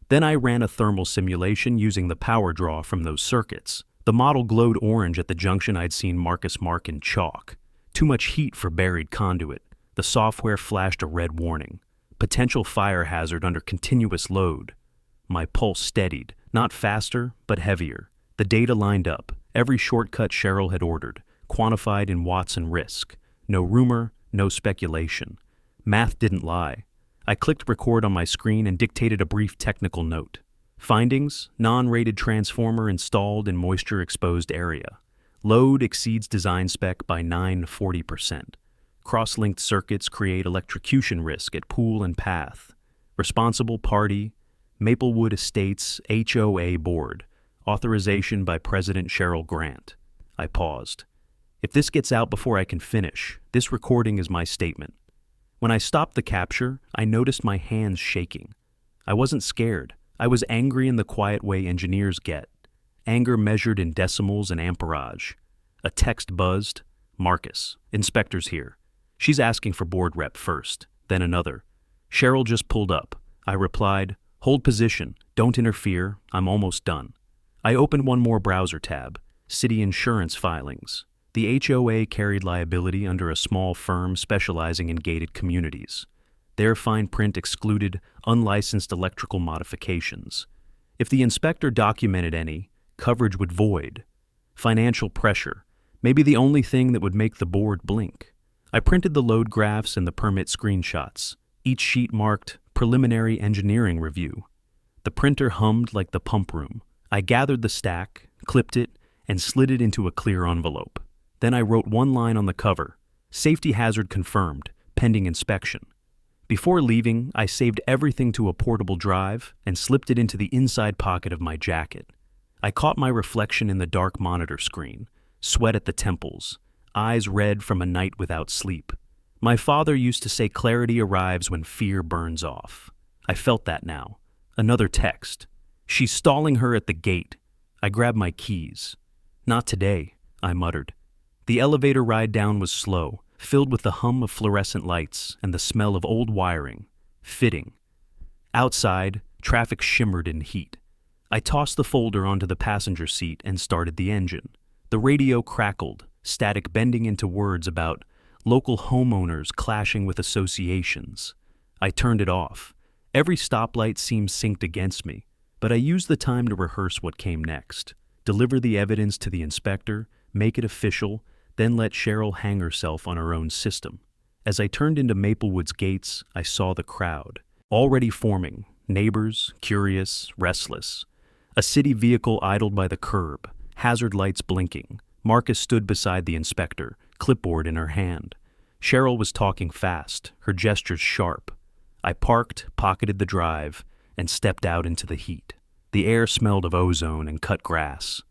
Then I ran a thermal simulation using the power draw from those circuits. The model glowed orange at the junction I'd seen Marcus mark in chalk. Too much heat for buried conduit. The software flashed a red warning. Potential fire hazard under continuous load. My pulse steadied, not faster, but heavier. The data lined up. Every shortcut Cheryl had ordered, quantified in watts and risk. No rumor, no speculation. Math didn't lie. I clicked record on my screen and dictated a brief technical note. Findings: non-rated transformer installed in moisture-exposed area. Load exceeds design spec by 940%. Cross-linked circuits create electrocution risk at pool and path. Responsible party: Maplewood Estates HOA Board. Authorization by President Cheryl Grant. I paused. If this gets out before I can finish, this recording is my statement. When I stopped the capture, I noticed my hands shaking. I wasn't scared. I was angry in the quiet way engineers get. Anger measured in decimals and amperage. A text buzzed. "Marcus, inspector's here. She's asking for board rep first." Then another. "Cheryl just pulled up." I replied, "Hold position. Don't interfere. I'm almost done." I opened one more browser tab. City insurance filings. The HOA carried liability under a small firm specializing in gated communities. Their fine print excluded unlicensed electrical modifications. If the inspector documented any, coverage would void. Financial pressure, maybe the only thing that would make the board blink. I printed the load graphs and the permit screenshots, each sheet marked preliminary engineering review. The printer hummed like the pump room. I gathered the stack, clipped it, and slid it into a clear envelope. Then I wrote one line on the cover: "Safety hazard confirmed, pending inspection." Before leaving, I saved everything to a portable drive and slipped it into the inside pocket of my jacket. I caught my reflection in the dark monitor screen, sweat at the temples, eyes red from a night without sleep. My father used to say clarity arrives when fear burns off. I felt that now. Another text. "She's stalling her at the gate." I grabbed my keys. "Not today," I muttered. The elevator ride down was slow, filled with the hum of fluorescent lights and the smell of old wiring. Fitting. Outside, traffic shimmered in heat. I tossed the folder onto the passenger seat and started the engine. The radio crackled, static bending into words about local homeowners clashing with associations. I turned it off. Every stoplight seemed synced against me, but I used the time to rehearse what came next. Deliver the evidence to the inspector, make it official, then let Cheryl hang herself on her own system. As I turned into Maplewood's gates, I saw the crowd, already forming, neighbors, curious, restless. A city vehicle idled by the curb, hazard lights blinking. Marcus stood beside the inspector, clipboard in her hand. Cheryl was talking fast, her gestures sharp. I parked, pocketed the drive, and stepped out into the heat. The air smelled of ozone and cut grass.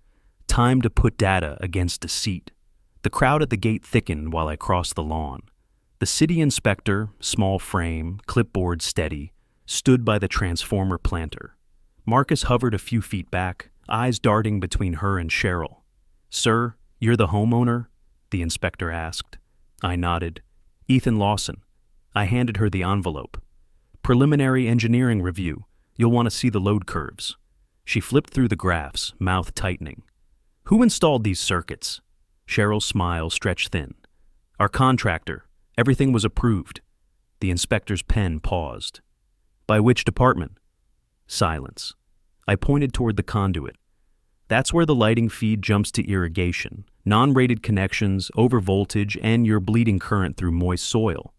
Time to put data against deceit. The crowd at the gate thickened while I crossed the lawn. The city inspector, small frame, clipboard steady, stood by the transformer planter. Marcus hovered a few feet back, eyes darting between her and Cheryl. "Sir, you're the homeowner?" the inspector asked. I nodded. "Ethan Lawson." I handed her the envelope. "Preliminary engineering review. You'll want to see the load curves." She flipped through the graphs, mouth tightening. "Who installed these circuits?" Cheryl's smile stretched thin. "Our contractor. Everything was approved." The inspector's pen paused. "By which department?" Silence. I pointed toward the conduit. "That's where the lighting feed jumps to irrigation, non-rated connections, overvoltage, and you're bleeding current through moist soil."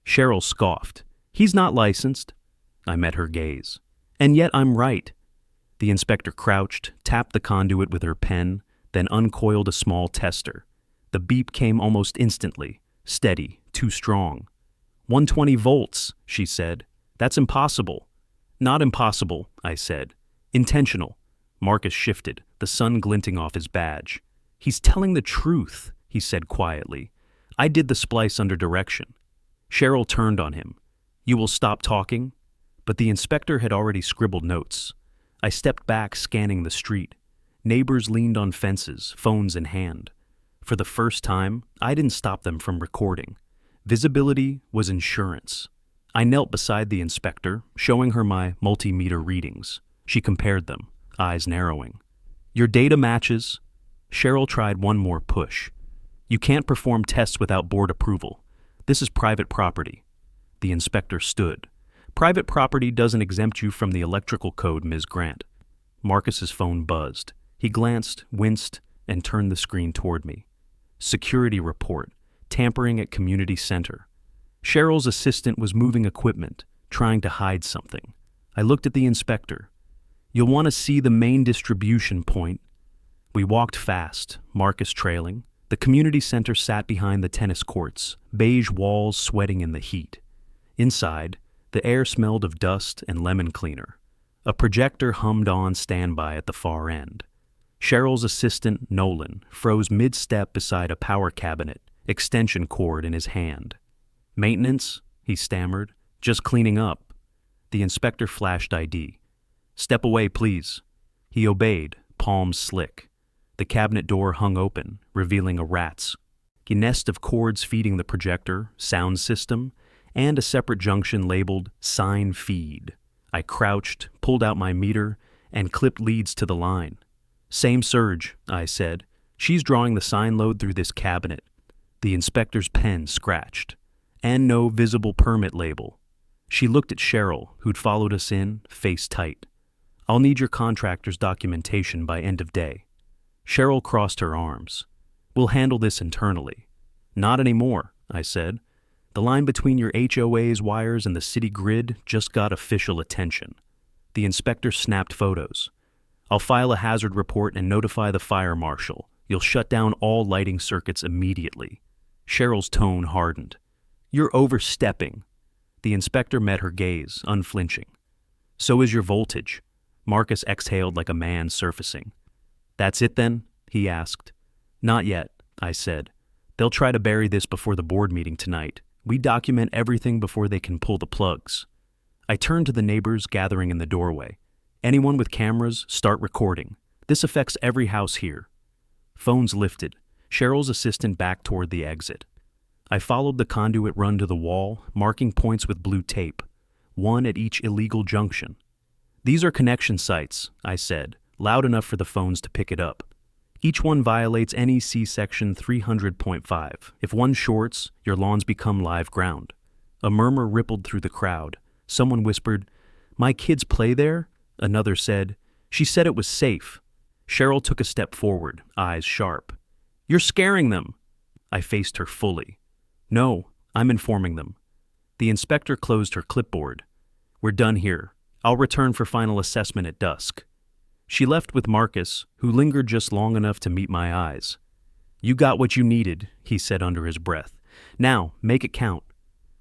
Cheryl scoffed. "He's not licensed." I met her gaze. "And yet I'm right." The inspector crouched, tapped the conduit with her pen, then uncoiled a small tester. The beep came almost instantly, steady, too strong. 120 volts, she said. "That's impossible." "Not impossible," I said. "Intentional." Marcus shifted, the sun glinting off his badge. "He's telling the truth," he said quietly. "I did the splice under direction." Cheryl turned on him. "You will stop talking?" But the inspector had already scribbled notes. I stepped back, scanning the street. Neighbors leaned on fences, phones in hand. For the first time, I didn't stop them from recording. Visibility was insurance. I knelt beside the inspector, showing her my multimeter readings. She compared them, eyes narrowing. "Your data matches." Cheryl tried one more push. "You can't perform tests without board approval. This is private property." The inspector stood. "Private property doesn't exempt you from the electrical code, Ms. Grant." Marcus's phone buzzed. He glanced, winced, and turned the screen toward me. Security report. Tampering at community center. Cheryl's assistant was moving equipment, trying to hide something. I looked at the inspector. "You'll want to see the main distribution point." We walked fast, Marcus trailing. The community center sat behind the tennis courts, beige walls sweating in the heat. Inside, the air smelled of dust and lemon cleaner. A projector hummed on standby at the far end. Cheryl's assistant, Nolan, froze mid-step beside a power cabinet, extension cord in his hand. "Maintenance?" he stammered. "Just cleaning up." The inspector flashed ID. "Step away, please." He obeyed, palms slick. The cabinet door hung open, revealing a rat's nest of cords feeding the projector, sound system, and a separate junction labeled Sign Feed. I crouched, pulled out my meter, and clipped leads to the line. "Same surge," I said. "She's drawing the sign load through this cabinet." The inspector's pen scratched. "And no visible permit label." She looked at Cheryl, who'd followed us in, face tight. "I'll need your contractor's documentation by end of day." Cheryl crossed her arms. "We'll handle this internally." "Not anymore," I said. "The line between your HOA's wires and the city grid just got official attention." The inspector snapped photos. "I'll file a hazard report and notify the fire marshal. You'll shut down all lighting circuits immediately." Cheryl's tone hardened. "You're overstepping." The inspector met her gaze, unflinching. "So is your voltage." Marcus exhaled like a man surfacing. "That's it then?" he asked. "Not yet," I said. "They'll try to bury this before the board meeting tonight. We document everything before they can pull the plugs." I turned to the neighbors gathering in the doorway. "Anyone with cameras, start recording. This affects every house here." Phones lifted. Cheryl's assistant backed toward the exit. I followed the conduit run to the wall, marking points with blue tape, one at each illegal junction. "These are connection sites," I said, loud enough for the phones to pick it up. "Each one violates NEC section 300.5. If one shorts, your lawns become live ground." A murmur rippled through the crowd. Someone whispered, "My kids play there?" Another said, "She said it was safe." Cheryl took a step forward, eyes sharp. "You're scaring them." I faced her fully. "No, I'm informing them. The inspector closed her clipboard. We're done here. I'll return for final assessment at dusk. She left with Marcus, who lingered just long enough to meet my eyes. You got what you needed, he said under his breath. Now, make it count.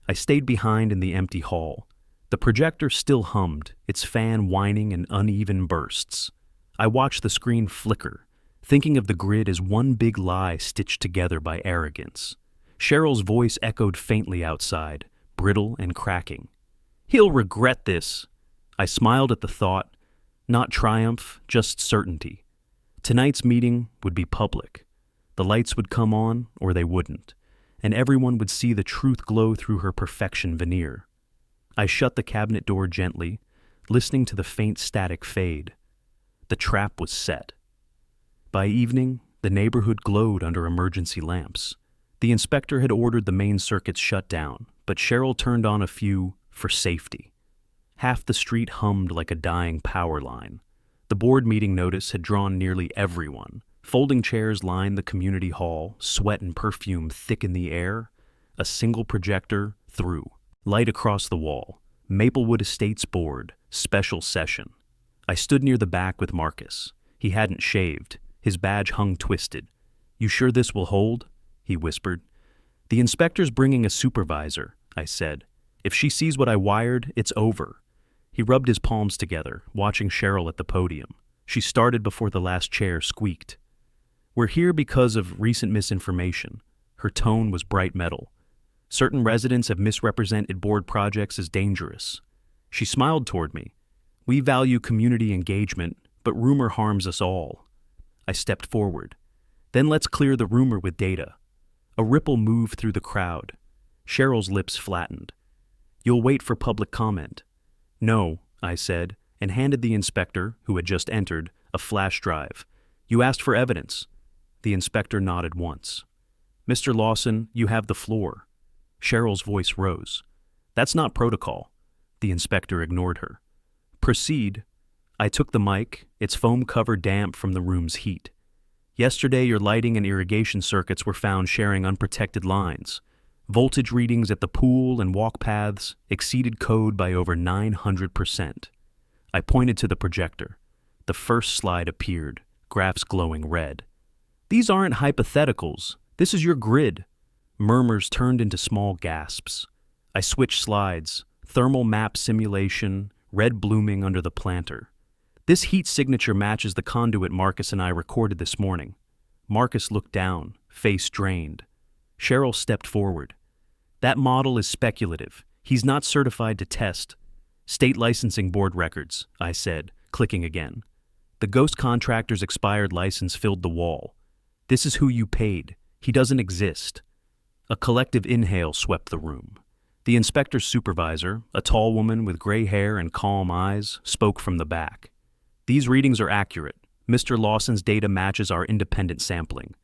I stayed behind in the empty hall. The projector still hummed, its fan whining in uneven bursts. I watched the screen flicker, thinking of the grid as one big lie stitched together by arrogance. Cheryl's voice echoed faintly outside, brittle and cracking. He'll regret this. I smiled at the thought, not triumph, just certainty. Tonight's meeting would be public. The lights would come on, or they wouldn't, and everyone would see the truth glow through her perfection veneer. I shut the cabinet door gently, listening to the faint static fade. The trap was set. By evening, the neighborhood glowed under emergency lamps. The inspector had ordered the main circuits shut down, but Cheryl turned on a few for safety. Half the street hummed like a dying power line. The board meeting notice had drawn nearly everyone. Folding chairs lined the community hall, sweat and perfume thick in the air. A single projector through. Light across the wall. Maplewood Estates board, special session. I stood near the back with Marcus. He hadn't shaved. His badge hung twisted. You sure this will hold? He whispered. The inspector's bringing a supervisor, I said. If she sees what I wired, it's over. He rubbed his palms together, watching Cheryl at the podium. She started before the last chair squeaked. We're here because of recent misinformation. Her tone was bright metal. Certain residents have misrepresented board projects as dangerous. She smiled toward me. We value community engagement, but rumor harms us all. I stepped forward. Then let's clear the rumor with data. A ripple moved through the crowd. Cheryl's lips flattened. You'll wait for public comment. No, I said, and handed the inspector, who had just entered, a flash drive. You asked for evidence. The inspector nodded once. Mr. Lawson, you have the floor. Cheryl's voice rose. That's not protocol. The inspector ignored her. Proceed. I took the mic, its foam cover damp from the room's heat. Yesterday, your lighting and irrigation circuits were found sharing unprotected lines. Voltage readings at the pool and walk paths exceeded code by over 900%. I pointed to the projector. The first slide appeared, graphs glowing red. These aren't hypotheticals. This is your grid. Murmurs turned into small gasps. I switched slides, thermal map simulation, red blooming under the planter. This heat signature matches the conduit Marcus and I recorded this morning. Marcus looked down, face drained. Cheryl stepped forward. That model is speculative. He's not certified to test. State licensing board records, I said, clicking again. The ghost contractor's expired license filled the wall. This is who you paid. He doesn't exist. A collective inhale swept the room. The inspector's supervisor, a tall woman with gray hair and calm eyes, spoke from the back. These readings are accurate. Mr. Lawson's data matches our independent sampling.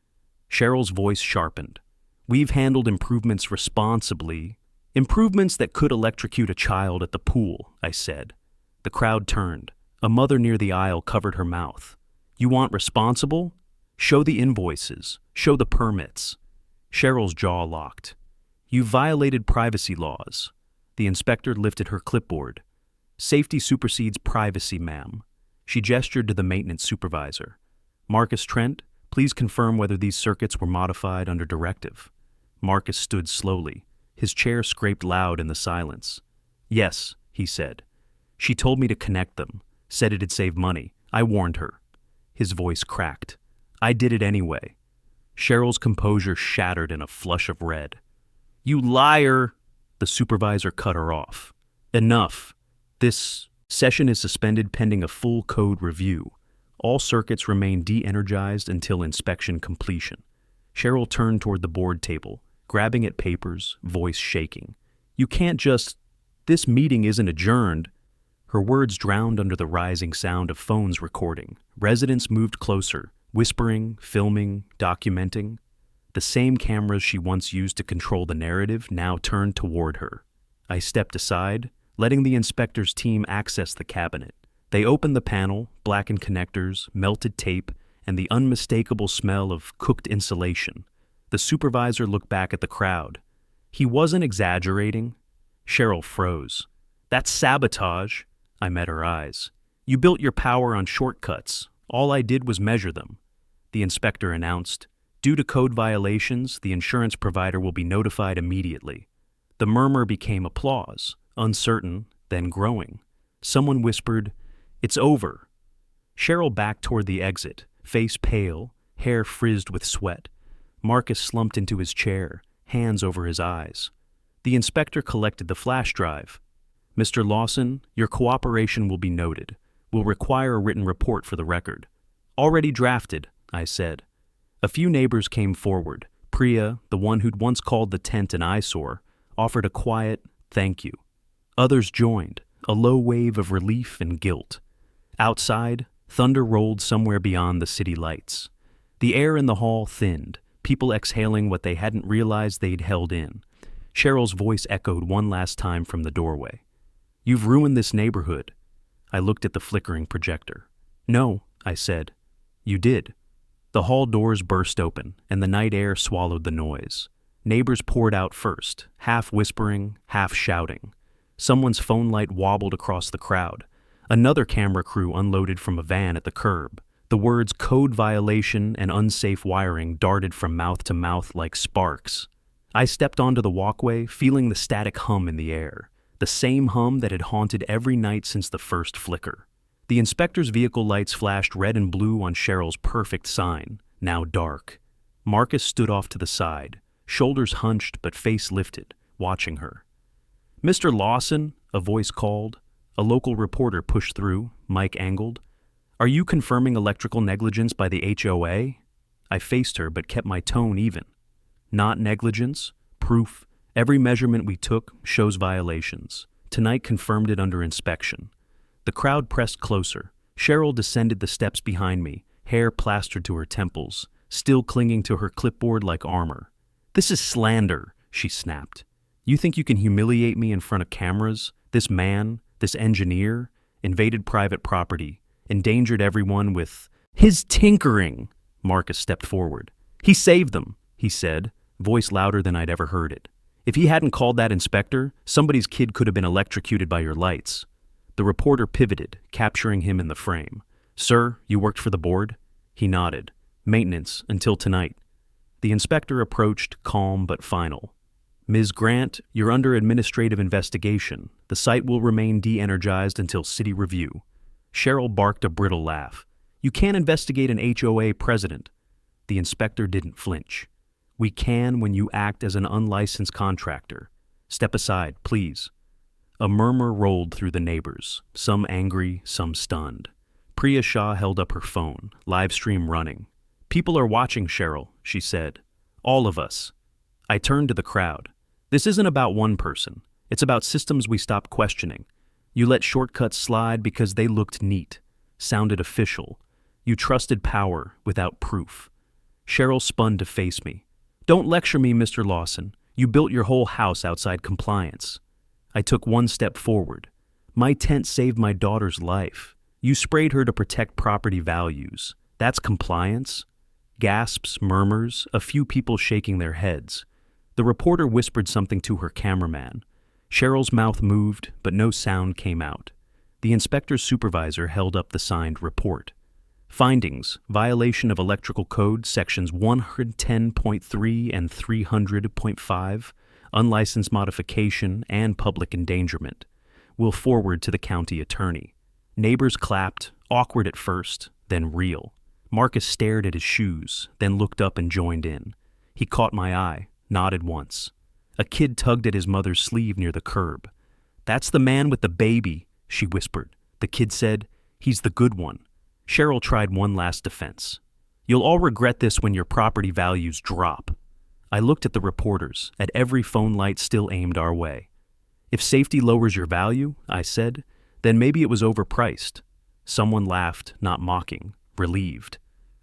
Cheryl's voice sharpened. We've handled improvements responsibly. Improvements that could electrocute a child at the pool, I said. The crowd turned. A mother near the aisle covered her mouth. You want responsible? Show the invoices. Show the permits. Cheryl's jaw locked. You violated privacy laws. The inspector lifted her clipboard. Safety supersedes privacy, ma'am. She gestured to the maintenance supervisor. Marcus Trent, please confirm whether these circuits were modified under directive. Marcus stood slowly. His chair scraped loud in the silence. Yes, he said. She told me to connect them, said it'd save money. I warned her. His voice cracked. I did it anyway. Cheryl's composure shattered in a flush of red. You liar! The supervisor cut her off. Enough. This session is suspended pending a full code review. All circuits remain de-energized until inspection completion. Cheryl turned toward the board table, grabbing at papers, voice shaking. You can't just... This meeting isn't adjourned. Her words drowned under the rising sound of phones recording. Residents moved closer, whispering, filming, documenting. The same cameras she once used to control the narrative now turned toward her. I stepped aside, letting the inspector's team access the cabinet. They opened the panel, blackened connectors, melted tape, and the unmistakable smell of cooked insulation. The supervisor looked back at the crowd. He wasn't exaggerating. Cheryl froze. That's sabotage. I met her eyes. You built your power on shortcuts. All I did was measure them. The inspector announced. Due to code violations, the insurance provider will be notified immediately. The murmur became applause, uncertain, then growing. Someone whispered, "It's over." Cheryl backed toward the exit, face pale, hair frizzed with sweat. Marcus slumped into his chair, hands over his eyes. The inspector collected the flash drive. "Mr. Lawson, your cooperation will be noted. We'll require a written report for the record." "Already drafted," I said. A few neighbors came forward. Priya, the one who'd once called the tent an eyesore, offered a quiet thank you. Others joined, a low wave of relief and guilt. Outside, thunder rolled somewhere beyond the city lights. The air in the hall thinned, people exhaling what they hadn't realized they'd held in. Cheryl's voice echoed one last time from the doorway. "You've ruined this neighborhood." I looked at the flickering projector. "No," I said. "You did." The hall doors burst open, and the night air swallowed the noise. Neighbors poured out first, half whispering, half shouting. Someone's phone light wobbled across the crowd. Another camera crew unloaded from a van at the curb. The words code violation and unsafe wiring darted from mouth to mouth like sparks. I stepped onto the walkway, feeling the static hum in the air, the same hum that had haunted every night since the first flicker. The inspector's vehicle lights flashed red and blue on Cheryl's perfect sign, now dark. Marcus stood off to the side, shoulders hunched but face lifted, watching her. "Mr. Lawson," a voice called. A local reporter pushed through, mic angled. "Are you confirming electrical negligence by the HOA?" I faced her but kept my tone even. "Not negligence, proof. Every measurement we took shows violations. Tonight confirmed it under inspection." The crowd pressed closer. Cheryl descended the steps behind me, hair plastered to her temples, still clinging to her clipboard like armor. "This is slander," she snapped. "You think you can humiliate me in front of cameras? This man, this engineer, invaded private property, endangered everyone with his tinkering." Marcus stepped forward. "He saved them," he said, voice louder than I'd ever heard it. "If he hadn't called that inspector, somebody's kid could have been electrocuted by your lights." The reporter pivoted, capturing him in the frame. "Sir, you worked for the board?" He nodded. "Maintenance, until tonight." The inspector approached, calm but final. "Ms. Grant, you're under administrative investigation. The site will remain de-energized until city review." Cheryl barked a brittle laugh. "You can't investigate an HOA president." The inspector didn't flinch. "We can when you act as an unlicensed contractor. Step aside, please." A murmur rolled through the neighbors, some angry, some stunned. Priya Shah held up her phone, live stream running. "People are watching, Cheryl," she said. "All of us." I turned to the crowd. "This isn't about one person. It's about systems we stopped questioning. You let shortcuts slide because they looked neat, sounded official. You trusted power without proof." Cheryl spun to face me. "Don't lecture me, Mr. Lawson. You built your whole house outside compliance." I took one step forward. "My tent saved my daughter's life. You sprayed her to protect property values. That's compliance?" Gasps, murmurs, a few people shaking their heads. The reporter whispered something to her cameraman. Cheryl's mouth moved, but no sound came out. The inspector's supervisor held up the signed report. Findings: violation of electrical code sections 110.3 and 300.5, unlicensed modification, and public endangerment. Will forward to the county attorney. Neighbors clapped, awkward at first, then real. Marcus stared at his shoes, then looked up and joined in. He caught my eye, nodded once. A kid tugged at his mother's sleeve near the curb. "That's the man with the baby," she whispered. The kid said, "He's the good one." Cheryl tried one last defense. "You'll all regret this when your property values drop." I looked at the reporters, at every phone light still aimed our way. "If safety lowers your value," I said, "then maybe it was overpriced." Someone laughed, not mocking, relieved.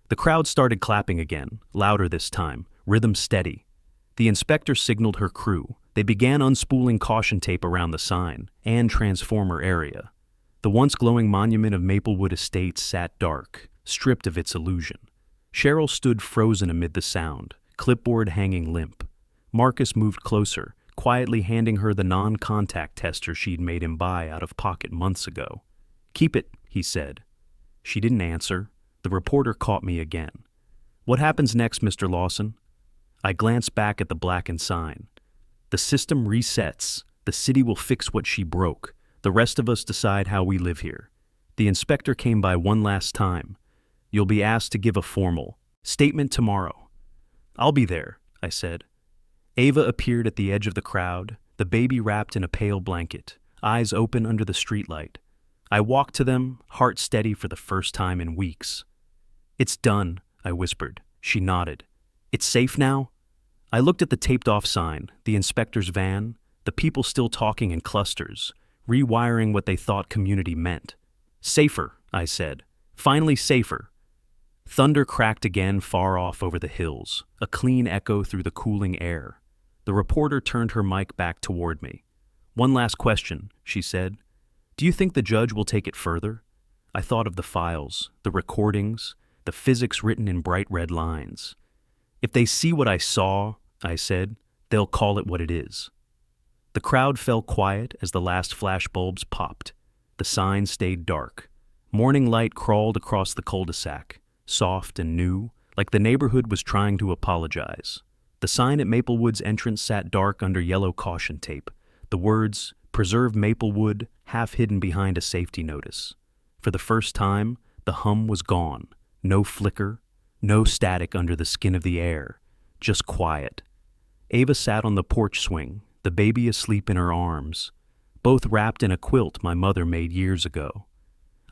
The crowd started clapping again, louder this time, rhythm steady. The inspector signaled her crew. They began unspooling caution tape around the sign and transformer area. The once glowing monument of Maplewood Estates sat dark, stripped of its illusion. Cheryl stood frozen amid the sound, clipboard hanging limp. Marcus moved closer, quietly handing her the non-contact tester she'd made him buy out of pocket months ago. "Keep it," he said. She didn't answer. The reporter caught me again. "What happens next, Mr. Lawson?" I glanced back at the blackened sign. "The system resets. The city will fix what she broke. The rest of us decide how we live here." The inspector came by one last time. "You'll be asked to give a formal statement tomorrow." "I'll be there," I said. Ava appeared at the edge of the crowd, the baby wrapped in a pale blanket, eyes open under the streetlight. I walked to them, heart steady for the first time in weeks. "It's done," I whispered. She nodded. "It's safe now?" I looked at the taped-off sign, the inspector's van, the people still talking in clusters, rewiring what they thought community meant. "Safer," I said. "Finally safer." Thunder cracked again far off over the hills, a clean echo through the cooling air. The reporter turned her mic back toward me. "One last question," she said. "Do you think the judge will take it further?" I thought of the files, the recordings, the physics written in bright red lines. "If they see what I saw," I said, "they'll call it what it is." The crowd fell quiet as the last flashbulbs popped. The sign stayed dark. Morning light crawled across the cul-de-sac, soft and new, like the neighborhood was trying to apologize. The sign at Maplewood's entrance sat dark under yellow caution tape, the words, "Preserve Maplewood," half hidden behind a safety notice. For the first time, the hum was gone. No flicker, no static under the skin of the air, just quiet. Ava sat on the porch swing, the baby asleep in her arms, both wrapped in a quilt my mother made years ago.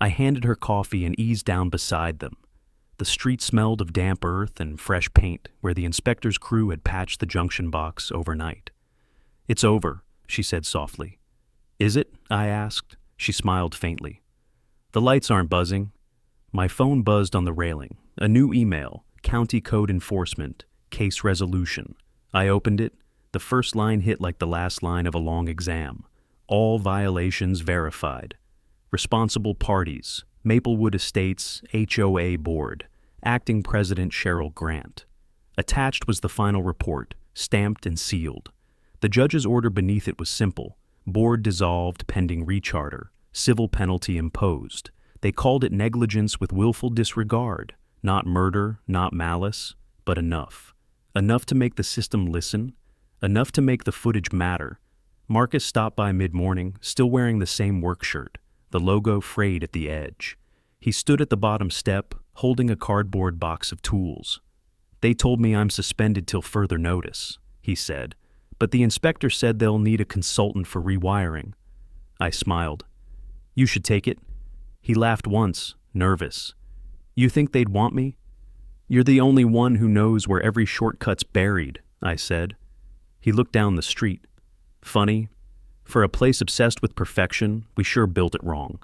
I handed her coffee and eased down beside them. The street smelled of damp earth and fresh paint where the inspector's crew had patched the junction box overnight. "It's over," she said softly. "Is it?" I asked. She smiled faintly. "The lights aren't buzzing." My phone buzzed on the railing. A new email, County Code Enforcement, Case Resolution. I opened it. The first line hit like the last line of a long exam. All violations verified. Responsible parties, Maplewood Estates HOA Board, Acting President Cheryl Grant. Attached was the final report, stamped and sealed. The judge's order beneath it was simple: board dissolved pending recharter, civil penalty imposed. They called it negligence with willful disregard, not murder, not malice, but enough. Enough to make the system listen, enough to make the footage matter. Marcus stopped by mid-morning, still wearing the same work shirt, the logo frayed at the edge. He stood at the bottom step, holding a cardboard box of tools. "They told me I'm suspended till further notice," he said, "but the inspector said they'll need a consultant for rewiring." I smiled. "You should take it." He laughed once, nervous. "You think they'd want me?" "You're the only one who knows where every shortcut's buried," I said. He looked down the street. "Funny. For a place obsessed with perfection, we sure built it wrong."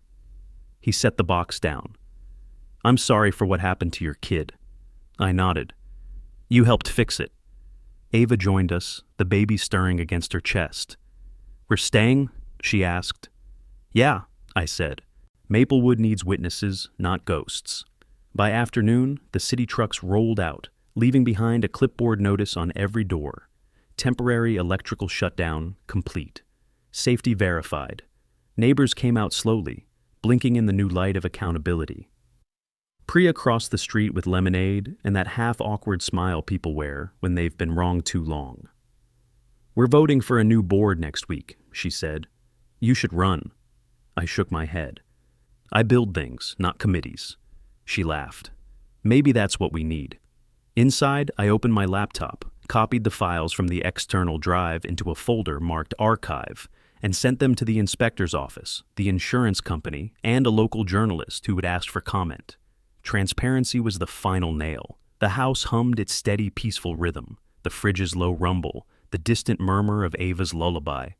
He set the box down. "I'm sorry for what happened to your kid." I nodded. "You helped fix it." Ava joined us, the baby stirring against her chest. "We're staying?" she asked. "Yeah," I said. "Maplewood needs witnesses, not ghosts." By afternoon, the city trucks rolled out, leaving behind a clipboard notice on every door. Temporary electrical shutdown complete. Safety verified. Neighbors came out slowly, blinking in the new light of accountability. Priya crossed the street with lemonade and that half-awkward smile people wear when they've been wrong too long. "We're voting for a new board next week," she said. "You should run." I shook my head. "I build things, not committees." She laughed. "Maybe that's what we need." Inside, I opened my laptop, copied the files from the external drive into a folder marked Archive, and sent them to the inspector's office, the insurance company, and a local journalist who had asked for comment. Transparency was the final nail. The house hummed its steady, peaceful rhythm, the fridge's low rumble, the distant murmur of Ava's lullaby,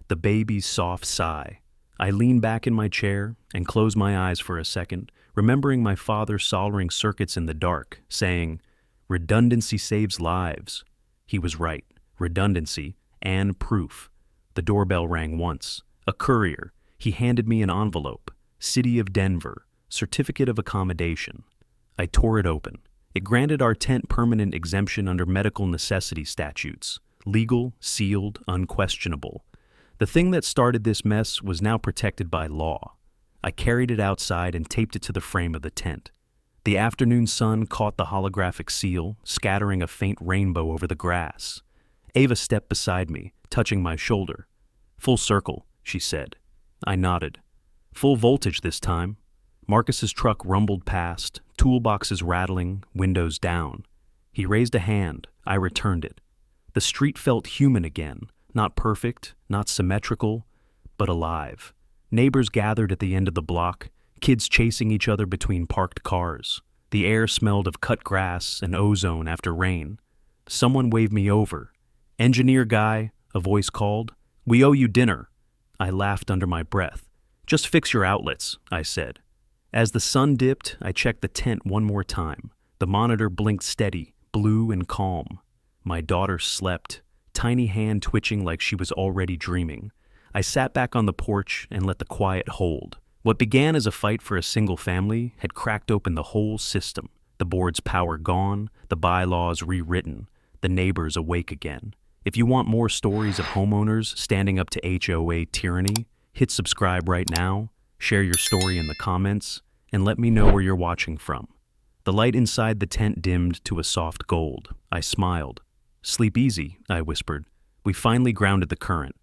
the baby's soft sigh. I leaned back in my chair and closed my eyes for a second, remembering my father soldering circuits in the dark, saying, "Redundancy saves lives." He was right. Redundancy and proof. The doorbell rang once. A courier. He handed me an envelope. City of Denver. Certificate of accommodation. I tore it open. It granted our tent permanent exemption under medical necessity statutes. Legal, sealed, unquestionable. The thing that started this mess was now protected by law. I carried it outside and taped it to the frame of the tent. The afternoon sun caught the holographic seal, scattering a faint rainbow over the grass. Ava stepped beside me, touching my shoulder. "Full circle," she said. I nodded. "Full voltage this time." Marcus's truck rumbled past, toolboxes rattling, windows down. He raised a hand. I returned it. The street felt human again, not perfect, not symmetrical, but alive. Neighbors gathered at the end of the block, kids chasing each other between parked cars. The air smelled of cut grass and ozone after rain. Someone waved me over. "Engineer guy," a voice called. "We owe you dinner." I laughed under my breath. "Just fix your outlets," I said. As the sun dipped, I checked the tent one more time. The monitor blinked steady, blue and calm. My daughter slept, tiny hand twitching like she was already dreaming. I sat back on the porch and let the quiet hold. What began as a fight for a single family had cracked open the whole system. The board's power gone, the bylaws rewritten, the neighbors awake again. If you want more stories of homeowners standing up to HOA tyranny, hit subscribe right now, share your story in the comments, and let me know where you're watching from. The light inside the tent dimmed to a soft gold. I smiled. "Sleep easy," I whispered. We finally grounded the current.